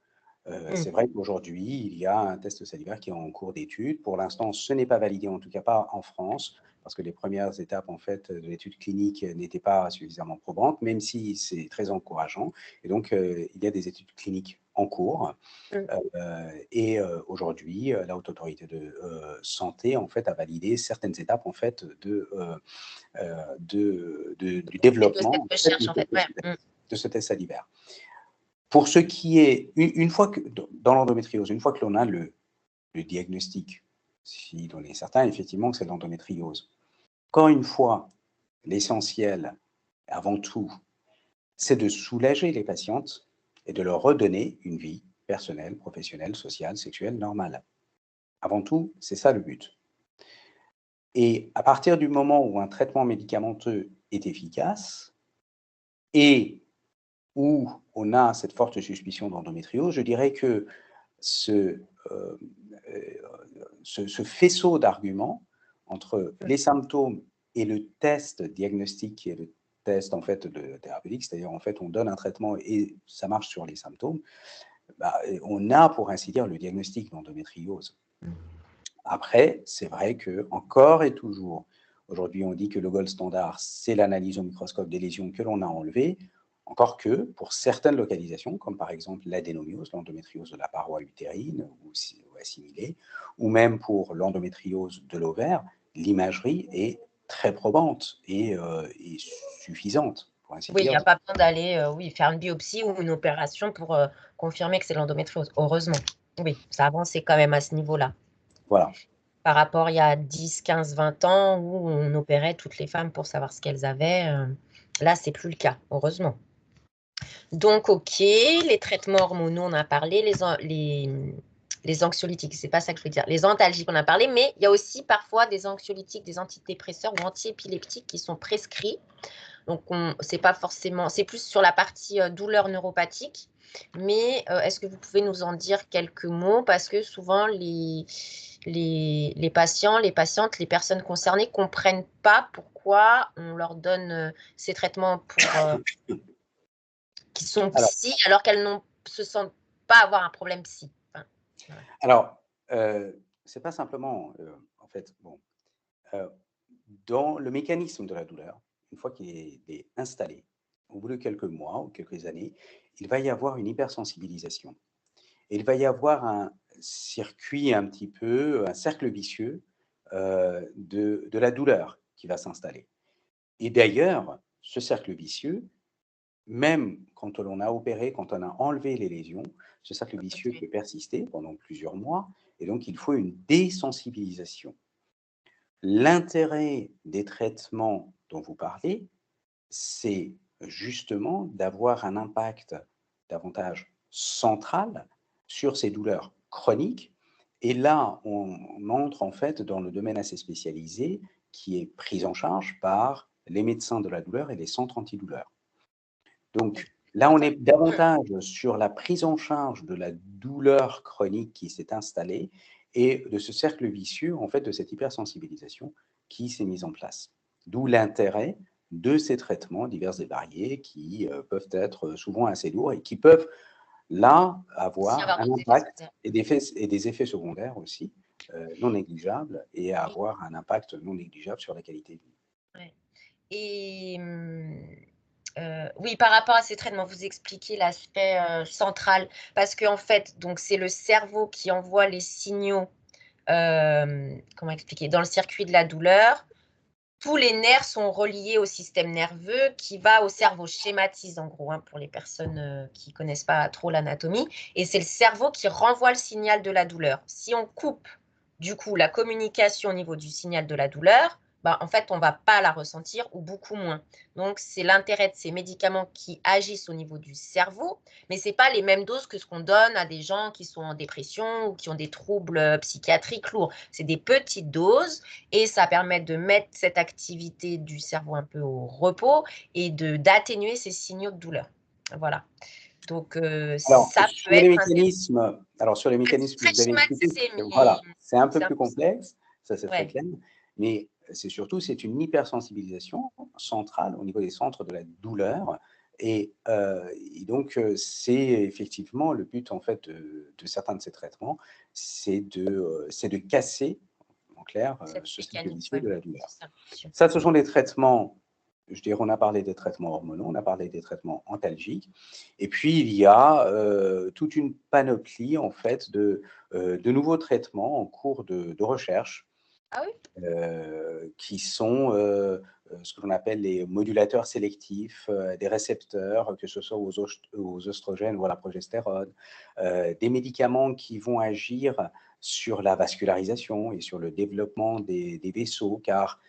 C'est vrai qu'aujourd'hui, il y a un test salivaire qui est en cours d'étude. Pour l'instant, ce n'est pas validé, en tout cas pas en France, parce que les premières étapes en fait, de l'étude clinique n'étaient pas suffisamment probantes, même si c'est très encourageant. Et donc, il y a des études cliniques en cours. Aujourd'hui, la Haute Autorité de Santé en fait, a validé certaines étapes en fait, du développement De cette recherche, en fait. Ouais. de ce test salivaire. Pour ce qui est, une fois que, dans l'endométriose, une fois que l'on a le diagnostic, si l'on est certain effectivement que c'est l'endométriose, encore une fois, l'essentiel, avant tout, c'est de soulager les patientes et de leur redonner une vie personnelle, professionnelle, sociale, sexuelle, normale. Avant tout, c'est ça le but. Et à partir du moment où un traitement médicamenteux est efficace et où on a cette forte suspicion d'endométriose, je dirais que ce, euh, ce faisceau d'arguments entre les symptômes et le test diagnostique qui est le test en fait de thérapeutique, c'est-à-dire en fait on donne un traitement et ça marche sur les symptômes, bah, on a pour ainsi dire le diagnostic d'endométriose. Après, c'est vrai que encore et toujours, aujourd'hui on dit que le gold standard c'est l'analyse au microscope des lésions que l'on a enlevées. Encore que, pour certaines localisations, comme par exemple l'adénomiose, l'endométriose de la paroi utérine ou assimilée, ou même pour l'endométriose de l'ovaire, l'imagerie est très probante et suffisante, pour ainsi Oui, il dire. n'y a pas besoin d'aller faire une biopsie ou une opération pour confirmer que c'est l'endométriose. Heureusement. Oui, ça a avancé quand même à ce niveau-là. Voilà. Par rapport il y a 10, 15, 20 ans où on opérait toutes les femmes pour savoir ce qu'elles avaient. Là, c'est plus le cas, heureusement. Donc, OK, les traitements hormonaux, on a parlé, les anxiolytiques, c'est pas ça que je veux dire. Les antalgiques, on a parlé, mais il y a aussi parfois des anxiolytiques, des antidépresseurs ou antiépileptiques qui sont prescrits. Donc, c'est pas forcément, c'est plus sur la partie douleur neuropathique. Mais est-ce que vous pouvez nous en dire quelques mots? Parce que souvent, les patients, les patientes, les personnes concernées ne comprennent pas pourquoi on leur donne ces traitements qui sont Alors, psy alors qu'elles ne se sentent pas avoir un problème psy. Enfin, voilà. alors c'est pas simplement, en fait, bon, dans le mécanisme de la douleur, une fois qu'il est installé, au bout de quelques mois ou quelques années, il va y avoir une hypersensibilisation. Et il va y avoir un circuit un petit peu, un cercle vicieux de la douleur qui va s'installer. Et d'ailleurs, ce cercle vicieux même quand on a opéré, quand on a enlevé les lésions, ce cercle vicieux Ok. peut persister pendant plusieurs mois, et donc il faut une désensibilisation. L'intérêt des traitements dont vous parlez, c'est justement d'avoir un impact davantage central sur ces douleurs chroniques. Et là, on entre en fait dans le domaine assez spécialisé qui est pris en charge par les médecins de la douleur et les centres antidouleurs. Donc là, on est davantage sur la prise en charge de la douleur chronique qui s'est installée et de ce cercle vicieux, en fait, de cette hypersensibilisation qui s'est mise en place. D'où l'intérêt de ces traitements divers et variés qui peuvent être souvent assez lourds et qui peuvent, là, Aussi avoir avoir un d'autres effets impact secondaires. et des effets secondaires aussi non négligeables et avoir un impact non négligeable sur la qualité de vie. Ouais. Et oui, par rapport à ces traitements, vous expliquez l'aspect central, parce qu'en fait, donc c'est le cerveau qui envoie les signaux, comment expliquer, dans le circuit de la douleur. Tous les nerfs sont reliés au système nerveux qui va au cerveau, schématise en gros, hein, pour les personnes qui ne connaissent pas trop l'anatomie. Et c'est le cerveau qui renvoie le signal de la douleur. Si on coupe du coup la communication au niveau du signal de la douleur, bah, en fait, on ne va pas la ressentir ou beaucoup moins. Donc, c'est l'intérêt de ces médicaments qui agissent au niveau du cerveau, mais ce n'est pas les mêmes doses que ce qu'on donne à des gens qui sont en dépression ou qui ont des troubles psychiatriques lourds. C'est des petites doses et ça permet de mettre cette activité du cerveau un peu au repos et d'atténuer ces signaux de douleur. Voilà. Donc, Alors, ça peut être intéressant. sur les mécanismes que Très vous avez expliqués, schématisé, mais voilà, c'est un peu c'est plus important. complexe, ça c'est très Ouais. clair, mais c'est surtout, c'est une hypersensibilisation centrale au niveau des centres de la douleur et donc c'est effectivement le but en fait de certains de ces traitements, c'est de casser, en clair, Cette ce cercle mécanique, vicieux ouais. de la douleur. C'est ça. Ça, ce sont des traitements, je dirais, on a parlé des traitements hormonaux, on a parlé des traitements antalgiques, et puis il y a toute une panoplie, en fait, de nouveaux traitements en cours de recherche, Ah oui? qui sont ce que l'on appelle les modulateurs sélectifs des récepteurs, que ce soit aux oestrogènes ou à la progestérone, des médicaments qui vont agir sur la vascularisation et sur le développement des vaisseaux, car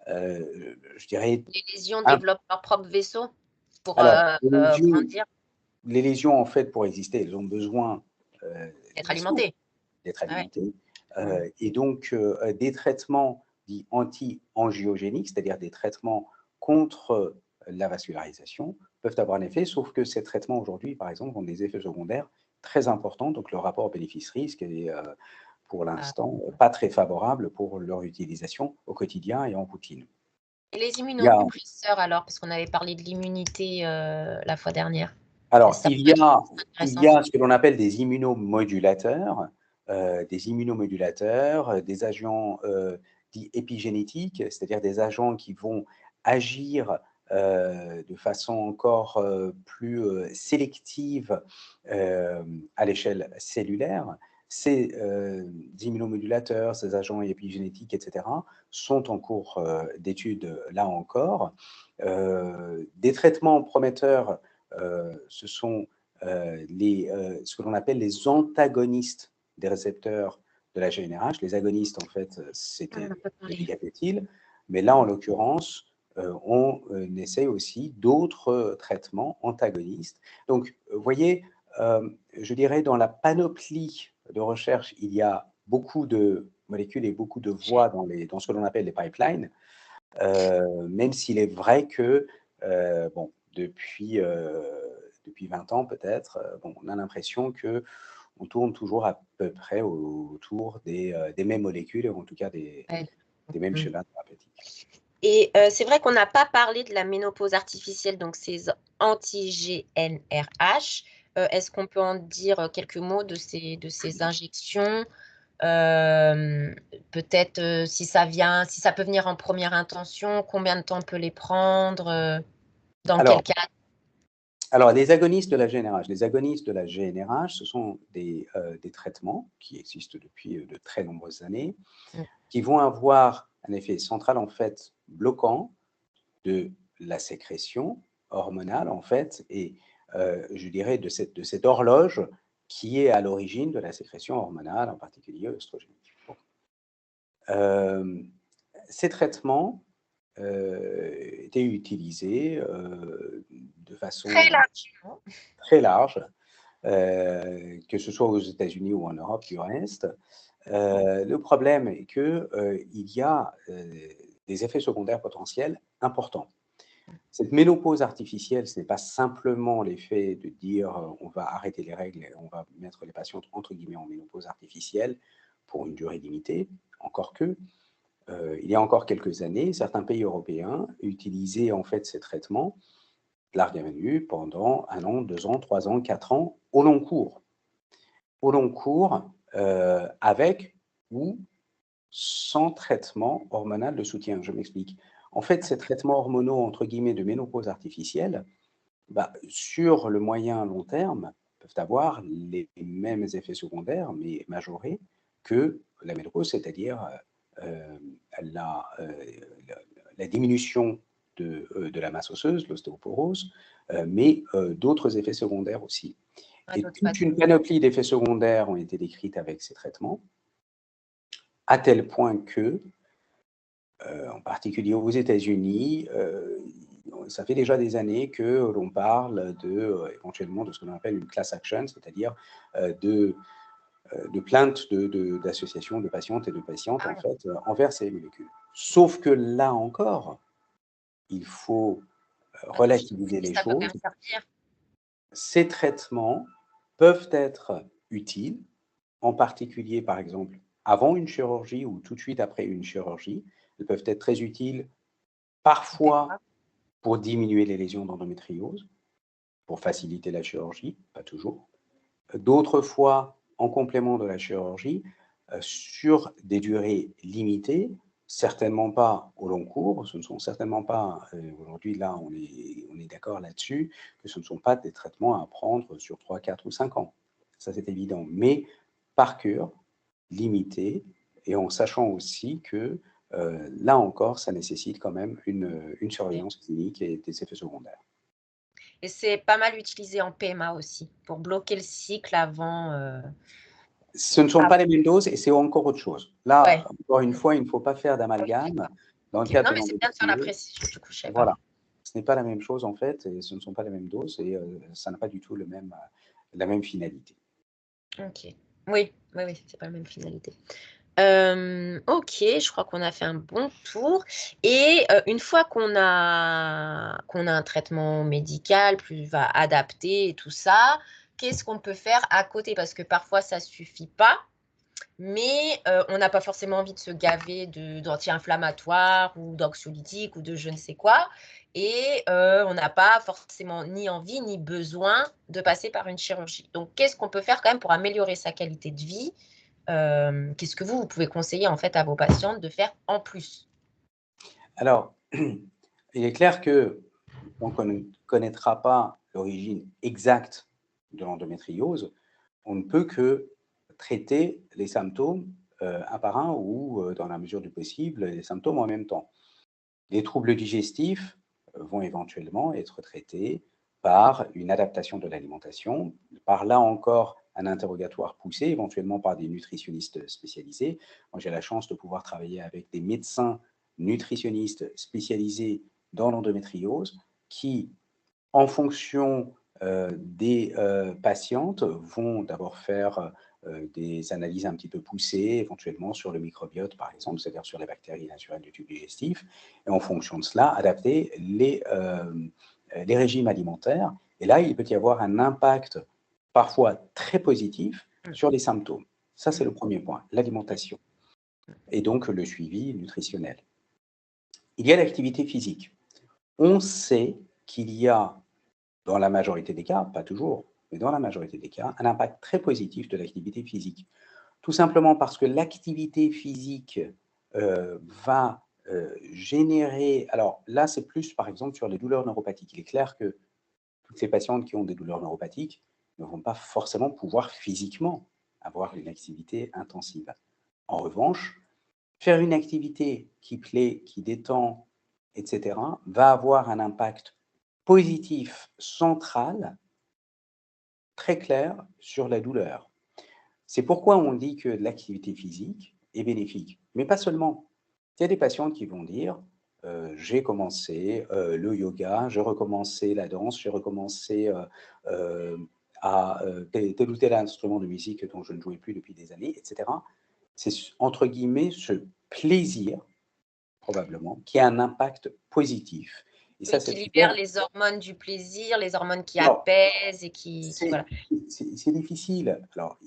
je dirais Les lésions un développent leur propre vaisseau pour alors grandir, les lésions, en fait, pour exister, elles ont besoin, de être vaisseaux, alimentées. d'être Ah ouais. alimentées, et donc des traitements dits anti-angiogéniques, c'est-à-dire des traitements contre la vascularisation, peuvent avoir un effet, sauf que ces traitements aujourd'hui, par exemple, ont des effets secondaires très importants, donc le rapport bénéfice-risque est, pour Ah. l'instant, pas très favorable pour leur utilisation au quotidien et en routine. Et les Il y a immunosuppresseurs alors, parce qu'on avait parlé de l'immunité la fois dernière. Alors, Ça peut être il intéressant. y a ce que l'on appelle des agents dits épigénétiques, c'est-à-dire des agents qui vont agir de façon encore plus sélective à l'échelle cellulaire. Ces immunomodulateurs, ces agents épigénétiques, etc., sont en cours d'étude là encore. Des traitements prometteurs ce sont ce que l'on appelle les antagonistes des récepteurs de la GNRH. Les agonistes, en fait, On en c'était a pas le parlé. vigatétile, mais là, en l'occurrence, on essaye aussi d'autres traitements antagonistes. Donc, vous voyez, je dirais, dans la panoplie de recherche, il y a beaucoup de molécules et beaucoup de voies dans ce que l'on appelle les pipelines, même s'il est vrai que, bon, depuis 20 ans peut-être, bon, on a l'impression qu'on tourne toujours à peu près autour des mêmes molécules, et en tout cas Ouais. des mêmes schémas thérapeutiques. Et c'est vrai qu'on n'a pas parlé de la ménopause artificielle, donc ces anti-GnRH. Est-ce qu'on peut en dire quelques mots de ces injections? Peut-être si ça peut venir en première intention, combien de temps on peut les prendre, dans quel Alors, cas? alors, les agonistes de la GnRH. Les agonistes de la GnRH, ce sont des traitements qui existent depuis de très nombreuses années, Mm. qui vont avoir un effet central, en fait, bloquant de la sécrétion hormonale, en fait, et je dirais de cette horloge qui est à l'origine de la sécrétion hormonale, en particulier œstrogénique. Bon. Ces traitements étaient utilisés de Très façon largement. très large, que ce soit aux États-Unis ou en Europe du reste. Le problème est qu'il y a des effets secondaires potentiels importants. Cette ménopause artificielle, ce n'est pas simplement l'effet de dire on va arrêter les règles et on va mettre les patientes entre guillemets en ménopause artificielle pour une durée limitée, encore que il y a encore quelques années, certains pays européens utilisaient en fait ces traitements largue avenue pendant 1 an, 2 ans, 3 ans, 4 ans au long cours. Au long cours, avec ou sans traitement hormonal de soutien. Je m'explique. En fait, ces traitements hormonaux, entre guillemets, de ménopause artificielle, sur le moyen long terme, peuvent avoir les mêmes effets secondaires, mais majorés, que la ménopause, c'est-à-dire la diminution de la masse osseuse, l'ostéoporose, mais d'autres effets secondaires aussi. Et toute une panoplie d'effets secondaires ont été décrites avec ces traitements, à tel point que, en particulier aux États-Unis, ça fait déjà des années que l'on parle éventuellement de ce que l'on appelle une class action, c'est-à-dire de plaintes d'associations de patientes et de patientes en fait, envers ces molécules. Sauf que là encore, il faut relativiser les choses. Ces traitements peuvent être utiles, en particulier, par exemple, avant une chirurgie ou tout de suite après une chirurgie. Ils peuvent être très utiles, parfois, pour diminuer les lésions d'endométriose, pour faciliter la chirurgie, pas toujours. D'autres fois, en complément de la chirurgie, sur des durées limitées, certainement pas au long cours, ce ne sont certainement pas, aujourd'hui là on est d'accord là-dessus, que ce ne sont pas des traitements à prendre sur 3, 4 ou 5 ans. Ça c'est évident, mais par cure, limité, et en sachant aussi que là encore, ça nécessite quand même une surveillance clinique et des effets secondaires. Et c'est pas mal utilisé en PMA aussi, pour bloquer le cycle avant. Ce ne sont pas les mêmes doses et c'est encore autre chose. Là, encore une fois, il ne faut pas faire d'amalgame dans le cadre Non, de mais c'est bien de faire la l'endométriose. précision, du coup, je sais pas. Voilà, ce n'est pas la même chose en fait, et ce ne sont pas les mêmes doses et ça n'a pas du tout la même finalité. Ok. Oui, c'est pas la même finalité. Ok, je crois qu'on a fait un bon tour. Et une fois qu'on a un traitement médical plus adapté et tout ça, qu'est-ce qu'on peut faire à côté? Parce que parfois, ça suffit pas. Mais on n'a pas forcément envie de se gaver d'anti-inflammatoires ou d'anxiolytiques ou de je ne sais quoi. Et on n'a pas forcément ni envie ni besoin de passer par une chirurgie. Donc, qu'est-ce qu'on peut faire quand même pour améliorer sa qualité de vie? Qu'est-ce que vous pouvez conseiller en fait à vos patientes de faire en plus? Alors, il est clair que tant qu'on ne connaîtra pas l'origine exacte de l'endométriose, on ne peut que traiter les symptômes un par un ou, dans la mesure du possible, les symptômes en même temps. Les troubles digestifs vont éventuellement être traités par une adaptation de l'alimentation, par là encore un interrogatoire poussé, éventuellement par des nutritionnistes spécialisés. Moi, j'ai la chance de pouvoir travailler avec des médecins nutritionnistes spécialisés dans l'endométriose qui, en fonction des patientes, vont d'abord faire des analyses un petit peu poussées, éventuellement sur le microbiote, par exemple, c'est-à-dire sur les bactéries naturelles du tube digestif, et en fonction de cela, adapter les régimes alimentaires. Et là, il peut y avoir un impact parfois très positif sur les symptômes. Ça, c'est le premier point, l'alimentation, et donc le suivi nutritionnel. Il y a l'activité physique. On sait qu'il y a, dans la majorité des cas, pas toujours, mais dans la majorité des cas, un impact très positif de l'activité physique. Tout simplement parce que l'activité physique va générer... Alors là, c'est plus, par exemple, sur les douleurs neuropathiques. Il est clair que toutes ces patientes qui ont des douleurs neuropathiques ne vont pas forcément pouvoir physiquement avoir une activité intensive. En revanche, faire une activité qui plaît, qui détend, etc., va avoir un impact positif central, très clair sur la douleur. C'est pourquoi on dit que l'activité physique est bénéfique, mais pas seulement. Il y a des patients qui vont dire j'ai commencé le yoga, j'ai recommencé la danse, j'ai recommencé à tel ou tel instrument de musique dont je ne jouais plus depuis des années, etc. C'est entre guillemets ce plaisir, probablement, qui a un impact positif. Et ça, Oui, c'est qui très libère clair. les hormones du plaisir, les hormones qui Alors, apaisent et qui c'est voilà. c'est difficile. Alors,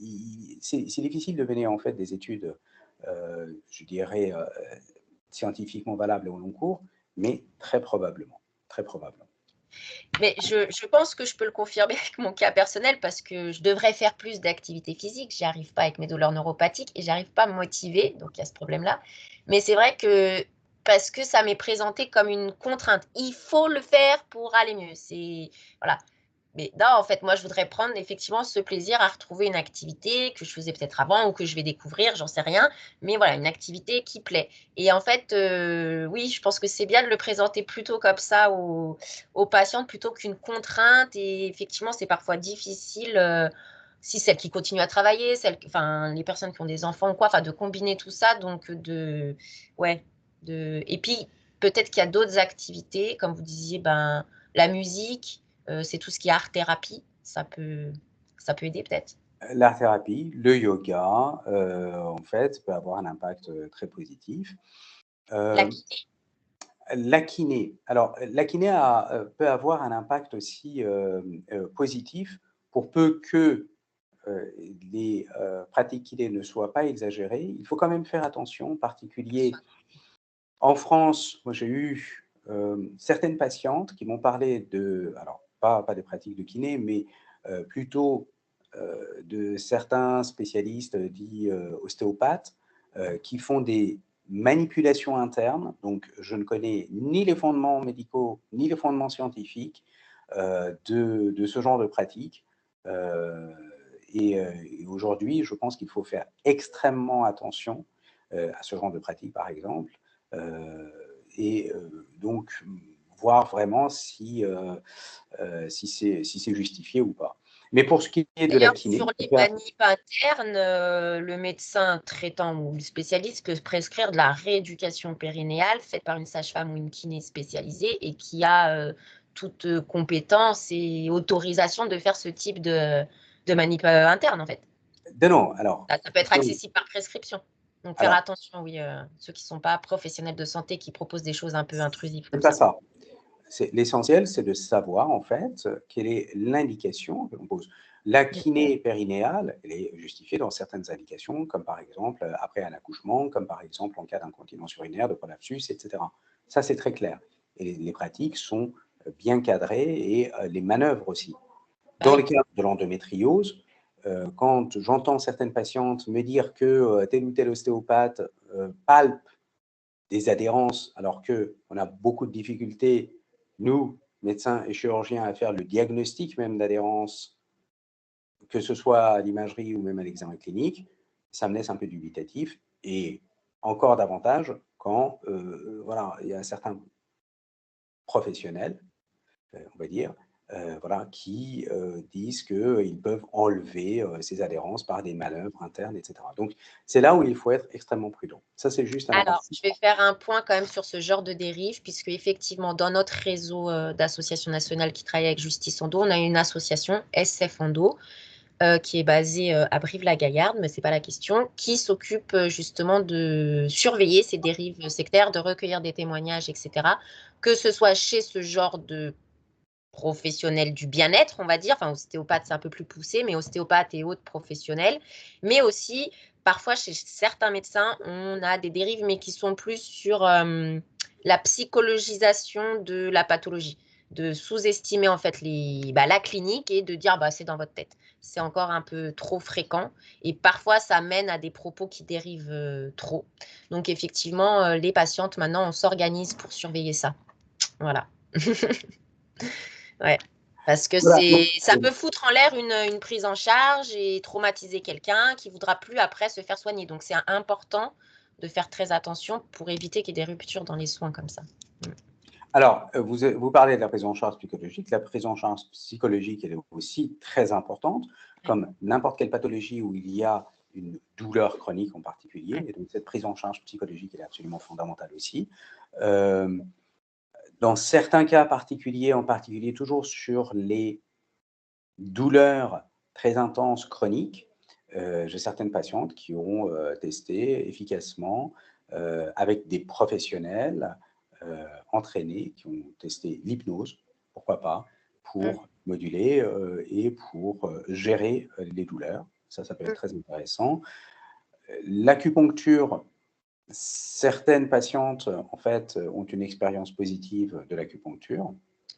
c'est difficile de mener en fait des études, je dirais, scientifiquement valables au long cours, mais très probablement, très probablement. Mais je pense que je peux le confirmer avec mon cas personnel parce que je devrais faire plus d'activité physique. J'y arrive pas avec mes douleurs neuropathiques et j'arrive pas à me motiver. Donc, il y a ce problème-là. Mais c'est vrai que parce que ça m'est présenté comme une contrainte. Il faut le faire pour aller mieux. C'est, voilà. Mais non, en fait, moi, je voudrais prendre effectivement ce plaisir à retrouver une activité que je faisais peut-être avant ou que je vais découvrir, j'en sais rien. Mais voilà, une activité qui plaît. Et en fait, oui, je pense que c'est bien de le présenter plutôt comme ça aux patientes plutôt qu'une contrainte. Et effectivement, c'est parfois difficile, si celles qui continuent à travailler, enfin, les personnes qui ont des enfants ou quoi, enfin, de combiner tout ça. Donc, ouais, et puis, peut-être qu'il y a d'autres activités, comme vous disiez, ben, la musique. C'est tout ce qui est art-thérapie. Ça peut aider peut-être. L'art-thérapie, le yoga, en fait, peut avoir un impact très positif. La Euh, kiné. la kiné, alors la kiné peut avoir un impact aussi positif pour peu que les pratiques kiné ne soient pas exagérées. Il faut quand même faire attention, en particulier en France. Moi, j'ai eu certaines patientes qui m'ont parlé de, alors pas des pratiques de kiné, mais plutôt de certains spécialistes dits ostéopathes qui font des manipulations internes. Donc, je ne connais ni les fondements médicaux ni les fondements scientifiques de ce genre de pratique. Et aujourd'hui, je pense qu'il faut faire extrêmement attention à ce genre de pratique, par exemple, donc voir vraiment si c'est justifié ou pas. Mais pour ce qui est de la D'ailleurs, kiné, sur les manips internes, le médecin traitant ou le spécialiste peut prescrire de la rééducation périnéale faite par une sage-femme ou une kiné spécialisée et qui a toute compétence et autorisation de faire ce type de manip interne, en fait. non, alors, Ça peut être non, accessible par prescription. Donc, faire alors, attention, oui, ceux qui ne sont pas professionnels de santé qui proposent des choses un peu intrusives c'est comme pas ça. ça. L'essentiel, c'est de savoir, en fait, quelle est l'indication que l'on pose. La Mm. kiné périnéale, elle est justifiée dans certaines indications, comme par exemple après un accouchement, comme par exemple en cas d'incontinence urinaire, de prolapsus, etc. Ça, c'est très clair. Et les pratiques sont bien cadrées et les manœuvres aussi. Bah Dans le oui. cas de l'endométriose, quand j'entends certaines patientes me dire que tel ou tel ostéopathe palpe des adhérences, alors qu'on a beaucoup de difficultés, nous, médecins et chirurgiens, à faire le diagnostic même d'adhérence, que ce soit à l'imagerie ou même à l'examen clinique, ça me laisse un peu dubitatif. Et encore davantage quand voilà, il y a certains professionnels, on va dire, voilà, qui disent qu'ils peuvent enlever ces adhérences par des manœuvres internes, etc. Donc, c'est là où il faut être extrêmement prudent. Ça, c'est juste un Alors, aparté. je vais faire un point quand même sur ce genre de dérive, puisque effectivement, dans notre réseau d'associations nationales qui travaillent avec Justice Endo, on a une association, SF Endo, qui est basée à Brive-la-Gaillarde, mais ce n'est pas la question, qui s'occupe justement de surveiller ces dérives sectaires, de recueillir des témoignages, etc. Que ce soit chez ce genre de professionnels du bien-être, on va dire, enfin ostéopathe c'est un peu plus poussé, mais ostéopathe et autres professionnels, mais aussi parfois chez certains médecins, on a des dérives, mais qui sont plus sur la psychologisation de la pathologie, de sous-estimer en fait la clinique et de dire c'est dans votre tête. C'est encore un peu trop fréquent et parfois ça mène à des propos qui dérivent trop. Donc effectivement, les patientes maintenant, on s'organise pour surveiller ça. Voilà. Ouais. Parce que Voilà. ça peut foutre en l'air une prise en charge et traumatiser quelqu'un qui voudra plus après se faire soigner. Donc, c'est important de faire très attention pour éviter qu'il y ait des ruptures dans les soins comme ça. Alors, vous parlez de la prise en charge psychologique. La prise en charge psychologique, elle est aussi très importante, comme n'importe quelle pathologie où il y a une douleur chronique en particulier. Et donc, cette prise en charge psychologique, elle est absolument fondamentale aussi. Dans certains cas particuliers, en particulier toujours sur les douleurs très intenses chroniques, j'ai certaines patientes qui ont testé efficacement avec des professionnels entraînés, qui ont testé l'hypnose, pourquoi pas, pour moduler et pour gérer les douleurs. Ça peut être très intéressant. L'acupuncture, certaines patientes, en fait, ont une expérience positive de l'acupuncture.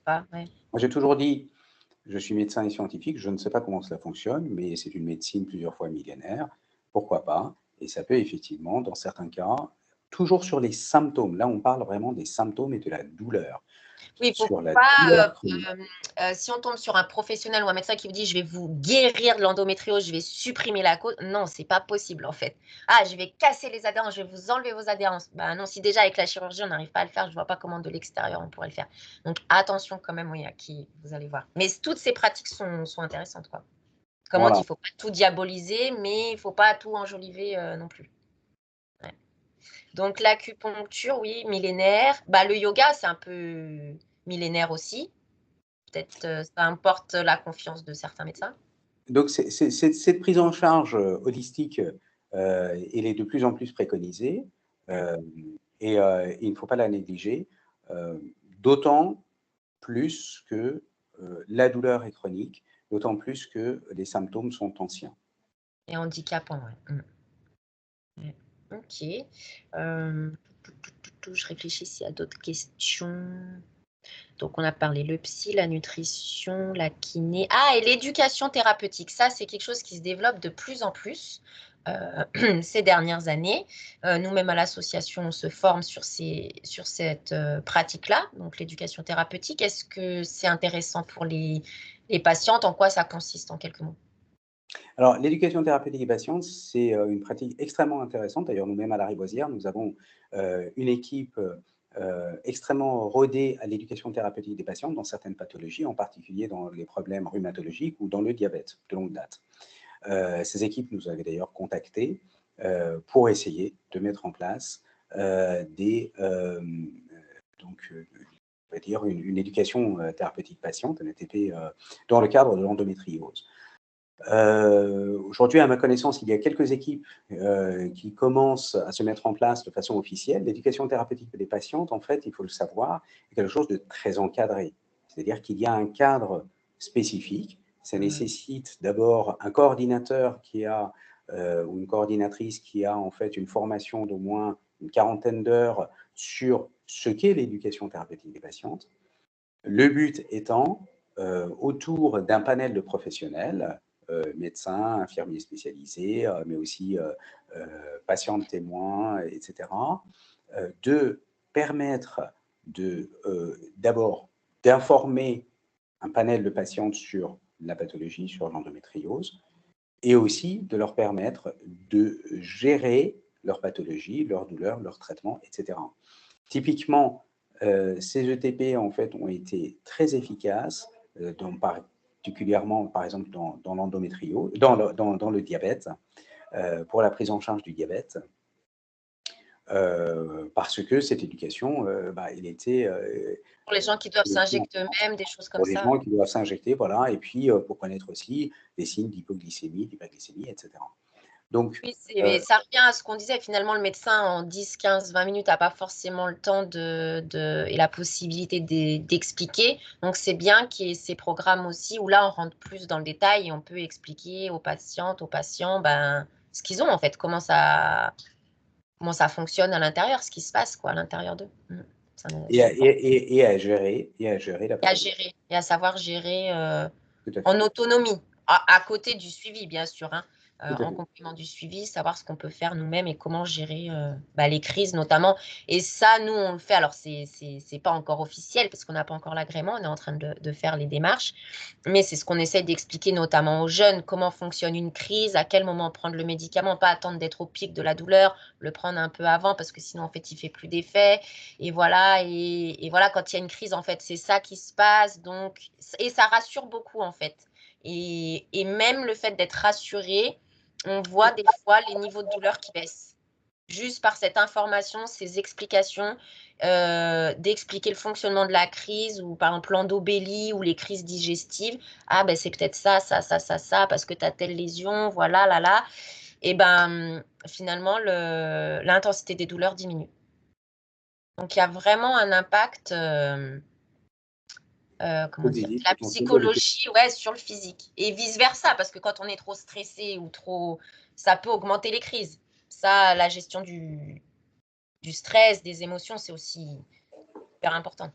Ouais. Moi, j'ai toujours dit, je suis médecin et scientifique, je ne sais pas comment cela fonctionne, mais c'est une médecine plusieurs fois millénaire, pourquoi pas? Et ça peut effectivement, dans certains cas, toujours sur les symptômes, là on parle vraiment des symptômes et de la douleur. Oui, il faut Sur la pas, douleur chronique. si on tombe sur un professionnel ou un médecin qui vous dit: «Je vais vous guérir de l'endométriose, je vais supprimer la cause», non, c'est pas possible en fait. «Ah, je vais casser les adhérences, je vais vous enlever vos adhérences». Bah non, si déjà avec la chirurgie on n'arrive pas à le faire, je vois pas comment de l'extérieur on pourrait le faire. Donc attention quand même, oui, à qui vous allez voir. Mais toutes ces pratiques sont intéressantes, quoi. Comme on dit, Voilà. il faut pas tout diaboliser, mais il faut pas tout enjoliver, non plus. Ouais. Donc l'acupuncture, oui, millénaire. Bah, le yoga, c'est un peu millénaire aussi. Peut-être, ça importe la confiance de certains médecins. Donc cette prise en charge holistique, elle est de plus en plus préconisée et il ne faut pas la négliger, euh, d'autant plus que la douleur est chronique, d'autant plus que les symptômes sont anciens. Et handicapant, ouais. Ouais. OK. Je réfléchis s'il y a d'autres questions. Donc on a parlé le psy, la nutrition, la kiné. Ah, et l'éducation thérapeutique, ça c'est quelque chose qui se développe de plus en plus ces dernières années. Nous-mêmes à l'association, on se forme sur cette pratique-là, donc l'éducation thérapeutique. Est-ce que c'est intéressant pour les patientes? En quoi ça consiste en quelques mots? Alors, l'éducation thérapeutique des patients, c'est une pratique extrêmement intéressante. D'ailleurs, nous-mêmes à la Rivoisière, nous avons une équipe extrêmement rodée à l'éducation thérapeutique des patients dans certaines pathologies, en particulier dans les problèmes rhumatologiques ou dans le diabète de longue date. Ces équipes nous avaient d'ailleurs contactés pour essayer de mettre en place on va dire une éducation thérapeutique patiente, un ETP, dans le cadre de l'endométriose. Aujourd'hui, à ma connaissance, il y a quelques équipes qui commencent à se mettre en place de façon officielle. L'éducation thérapeutique des patientes, en fait, il faut le savoir, est quelque chose de très encadré. C'est-à-dire qu'il y a un cadre spécifique. Ça nécessite d'abord un coordinateur ou une coordinatrice qui a en fait une formation d'au moins une quarantaine d'heures sur ce qu'est l'éducation thérapeutique des patientes. Le but étant, autour d'un panel de professionnels, médecins, infirmiers spécialisés, mais aussi patients témoins, etc., de permettre d'abord d'informer un panel de patientes sur la pathologie, sur l'endométriose, et aussi de leur permettre de gérer leur pathologie, leur douleur, leur traitement, etc. Typiquement, ces ETP en fait ont été très efficaces, particulièrement par exemple dans l'endométriose, dans le diabète, pour la prise en charge du diabète, parce que cette éducation, il était Pour les gens qui doivent s'injecter eux-mêmes, des choses comme pour les ça. gens qui doivent s'injecter, voilà, et puis pour connaître aussi les signes d'hypoglycémie, d'hyperglycémie, etc. Donc, Oui, ça revient à ce qu'on disait. Finalement, le médecin, en 10, 15, 20 minutes, n'a pas forcément le temps et la possibilité d'expliquer. Donc, c'est bien qu'il y ait ces programmes aussi où là, on rentre plus dans le détail et on peut expliquer aux patientes, aux patients, ce qu'ils ont en fait, comment ça fonctionne à l'intérieur, ce qui se passe quoi, à l'intérieur d'eux. et, C'est important. à gérer la Et à pathologie. gérer, et à savoir gérer Tout à fait. en autonomie, à côté du suivi, bien sûr, hein. Tout à en fait. complément du suivi, savoir ce qu'on peut faire nous-mêmes et comment gérer les crises notamment. Et ça, nous, on le fait. Alors, c'est pas encore officiel parce qu'on n'a pas encore l'agrément, on est en train de faire les démarches. Mais c'est ce qu'on essaie d'expliquer notamment aux jeunes, comment fonctionne une crise, à quel moment prendre le médicament, pas attendre d'être au pic de la douleur, le prendre un peu avant parce que sinon, en fait, il fait plus d'effet. Et voilà, et voilà, quand il y a une crise, en fait, c'est ça qui se passe. Donc, et ça rassure beaucoup, en fait. Et même le fait d'être rassuré, on voit des fois les niveaux de douleur qui baissent. Juste par cette information, ces explications, d'expliquer le fonctionnement de la crise, ou par exemple l'endobélie ou les crises digestives. Ah, ben c'est peut-être ça, parce que tu as telle lésion, voilà, là, là. Et ben finalement, l'intensité des douleurs diminue. Donc il y a vraiment un impact, comment dire, Physique, la potentiellement, psychologie, ouais, sur le physique. Et vice-versa, parce que quand on est trop stressé ou trop, ça peut augmenter les crises. Ça, la gestion du stress, des émotions, c'est aussi hyper important.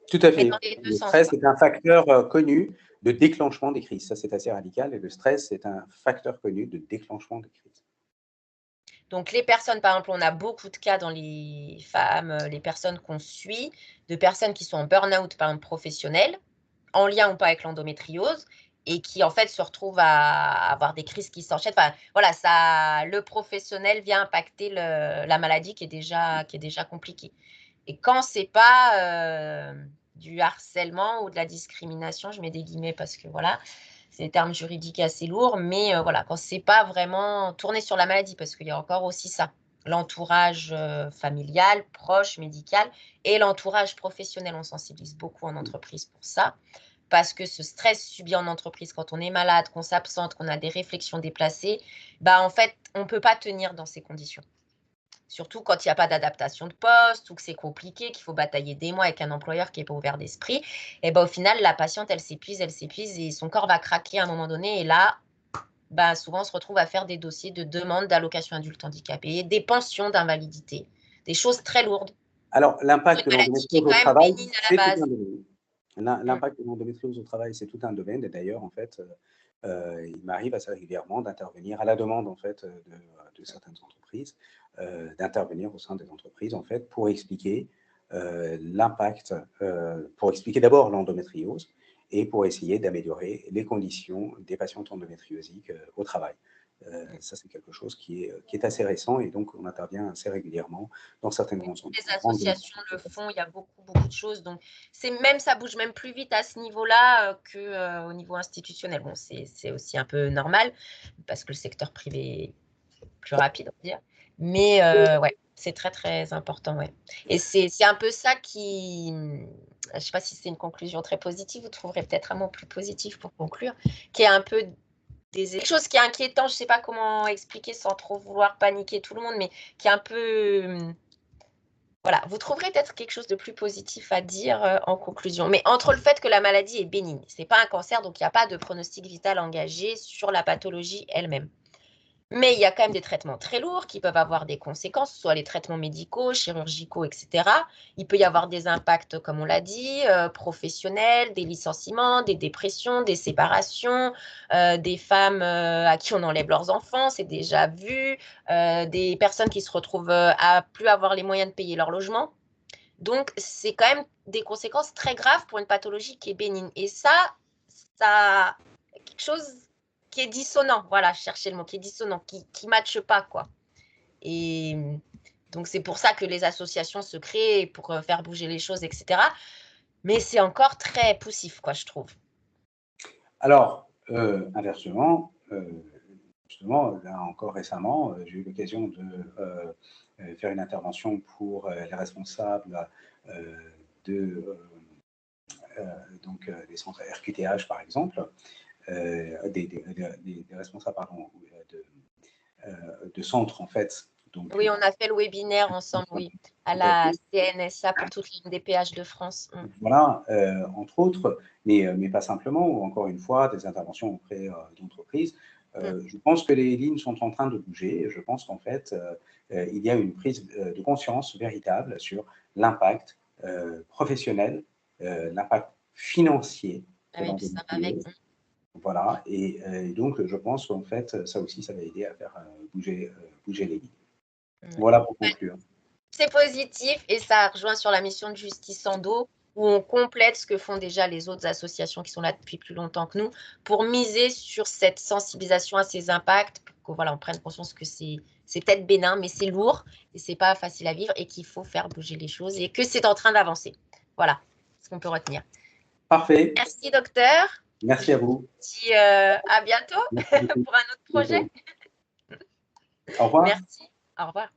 tout à Mais dans fait. les deux Le sens, stress quoi. est un facteur connu de déclenchement des crises. Ça, c'est assez radical. Et le stress est un facteur connu de déclenchement des crises. Donc les personnes, par exemple, on a beaucoup de cas dans les femmes, les personnes qu'on suit, de personnes qui sont en burn-out, par exemple, professionnel, en lien ou pas avec l'endométriose, et qui, en fait, se retrouvent à avoir des crises qui s'enchaînent. Enfin, voilà, ça, le professionnel vient impacter la maladie qui est déjà compliquée. Et quand c'est pas du harcèlement ou de la discrimination, je mets des guillemets parce que voilà, c'est des termes juridiques assez lourds, mais voilà, quand c'est pas vraiment tourné sur la maladie, parce qu'il y a encore aussi ça, l'entourage familial, proche, médical, et l'entourage professionnel. On sensibilise beaucoup en entreprise pour ça, parce que ce stress subi en entreprise quand on est malade, qu'on s'absente, qu'on a des réflexions déplacées, bah en fait, on ne peut pas tenir dans ces conditions. Surtout quand il n'y a pas d'adaptation de poste ou que c'est compliqué, qu'il faut batailler des mois avec un employeur qui n'est pas ouvert d'esprit. Et ben, au final, la patiente, elle s'épuise et son corps va craquer à un moment donné. Et là, bah, souvent, on se retrouve à faire des dossiers de demande d'allocation adulte handicapé, des pensions d'invalidité, des choses très lourdes Alors, pour l'impact une de maladie qui est l'endométriose au quand même travail, bénigne à la c'est tout un base. domaine. Mm. L'impact de l'endométriose au travail, c'est tout un domaine. Et d'ailleurs, en fait, il m'arrive assez régulièrement d'intervenir à la demande, en fait, de certaines entreprises, d'intervenir au sein des entreprises, en fait, pour expliquer l'impact, pour expliquer d'abord l'endométriose et pour essayer d'améliorer les conditions des patientes endométriosiques au travail. Ça, c'est quelque chose qui est assez récent et donc on intervient assez régulièrement dans certaines Oui, grandes toutes les grandes associations le font, il y a beaucoup de choses. Donc, ça bouge même plus vite à ce niveau-là qu'au niveau institutionnel. Bon, c'est aussi un peu normal parce que le secteur privé est plus rapide, on va dire. Mais ouais, c'est très, très important. Ouais. Et c'est un peu ça qui. Je ne sais pas si c'est une conclusion très positive, vous trouverez peut-être un mot plus positif pour conclure, qui est un peu quelque chose qui est inquiétant. Je ne sais pas comment expliquer sans trop vouloir paniquer tout le monde, mais qui est un peu. Voilà, vous trouverez peut-être quelque chose de plus positif à dire en conclusion. Mais entre le fait que la maladie est bénigne, ce n'est pas un cancer, donc il n'y a pas de pronostic vital engagé sur la pathologie elle-même. Mais il y a quand même des traitements très lourds qui peuvent avoir des conséquences, soit les traitements médicaux, chirurgicaux, etc. Il peut y avoir des impacts, comme on l'a dit, professionnels, des licenciements, des dépressions, des séparations, des femmes à qui on enlève leurs enfants, c'est déjà vu, des personnes qui se retrouvent à plus avoir les moyens de payer leur logement. Donc, c'est quand même des conséquences très graves pour une pathologie qui est bénigne. Et ça quelque chose qui est dissonant. Voilà, je cherchais le mot, qui est dissonant, qui ne matche pas, quoi. Et donc, c'est pour ça que les associations se créent pour faire bouger les choses, etc. Mais c'est encore très poussif, quoi, je trouve. Alors, inversement, justement, là encore récemment, j'ai eu l'occasion de faire une intervention pour les responsables de, des centres RQTH, par exemple, des responsables pardon, de centres, en fait. Donc, Oui, on a fait le webinaire ensemble, oui, à tout à la fait. CNSA pour toute l'une des PH de France. Voilà, entre autres, mais pas simplement, ou encore une fois, des interventions auprès d'entreprises. Je pense que les lignes sont en train de bouger. Je pense qu'en fait, il y a une prise de conscience véritable sur l'impact professionnel, l'impact financier de Ah oui, puis ça va avec. l'endométriose Voilà, et donc je pense qu'en fait, ça aussi, ça va aider à faire bouger les lignes. Voilà pour conclure. C'est positif et ça rejoint sur la mission de Justice Endo où on complète ce que font déjà les autres associations qui sont là depuis plus longtemps que nous pour miser sur cette sensibilisation à ces impacts, pour que voilà, on prenne conscience que c'est peut-être bénin, mais c'est lourd et c'est pas facile à vivre et qu'il faut faire bouger les choses et que c'est en train d'avancer. Voilà ce qu'on peut retenir. Parfait. Merci docteur. Merci à vous. Je vous dis à bientôt pour un autre projet. Au revoir. Merci. Au revoir.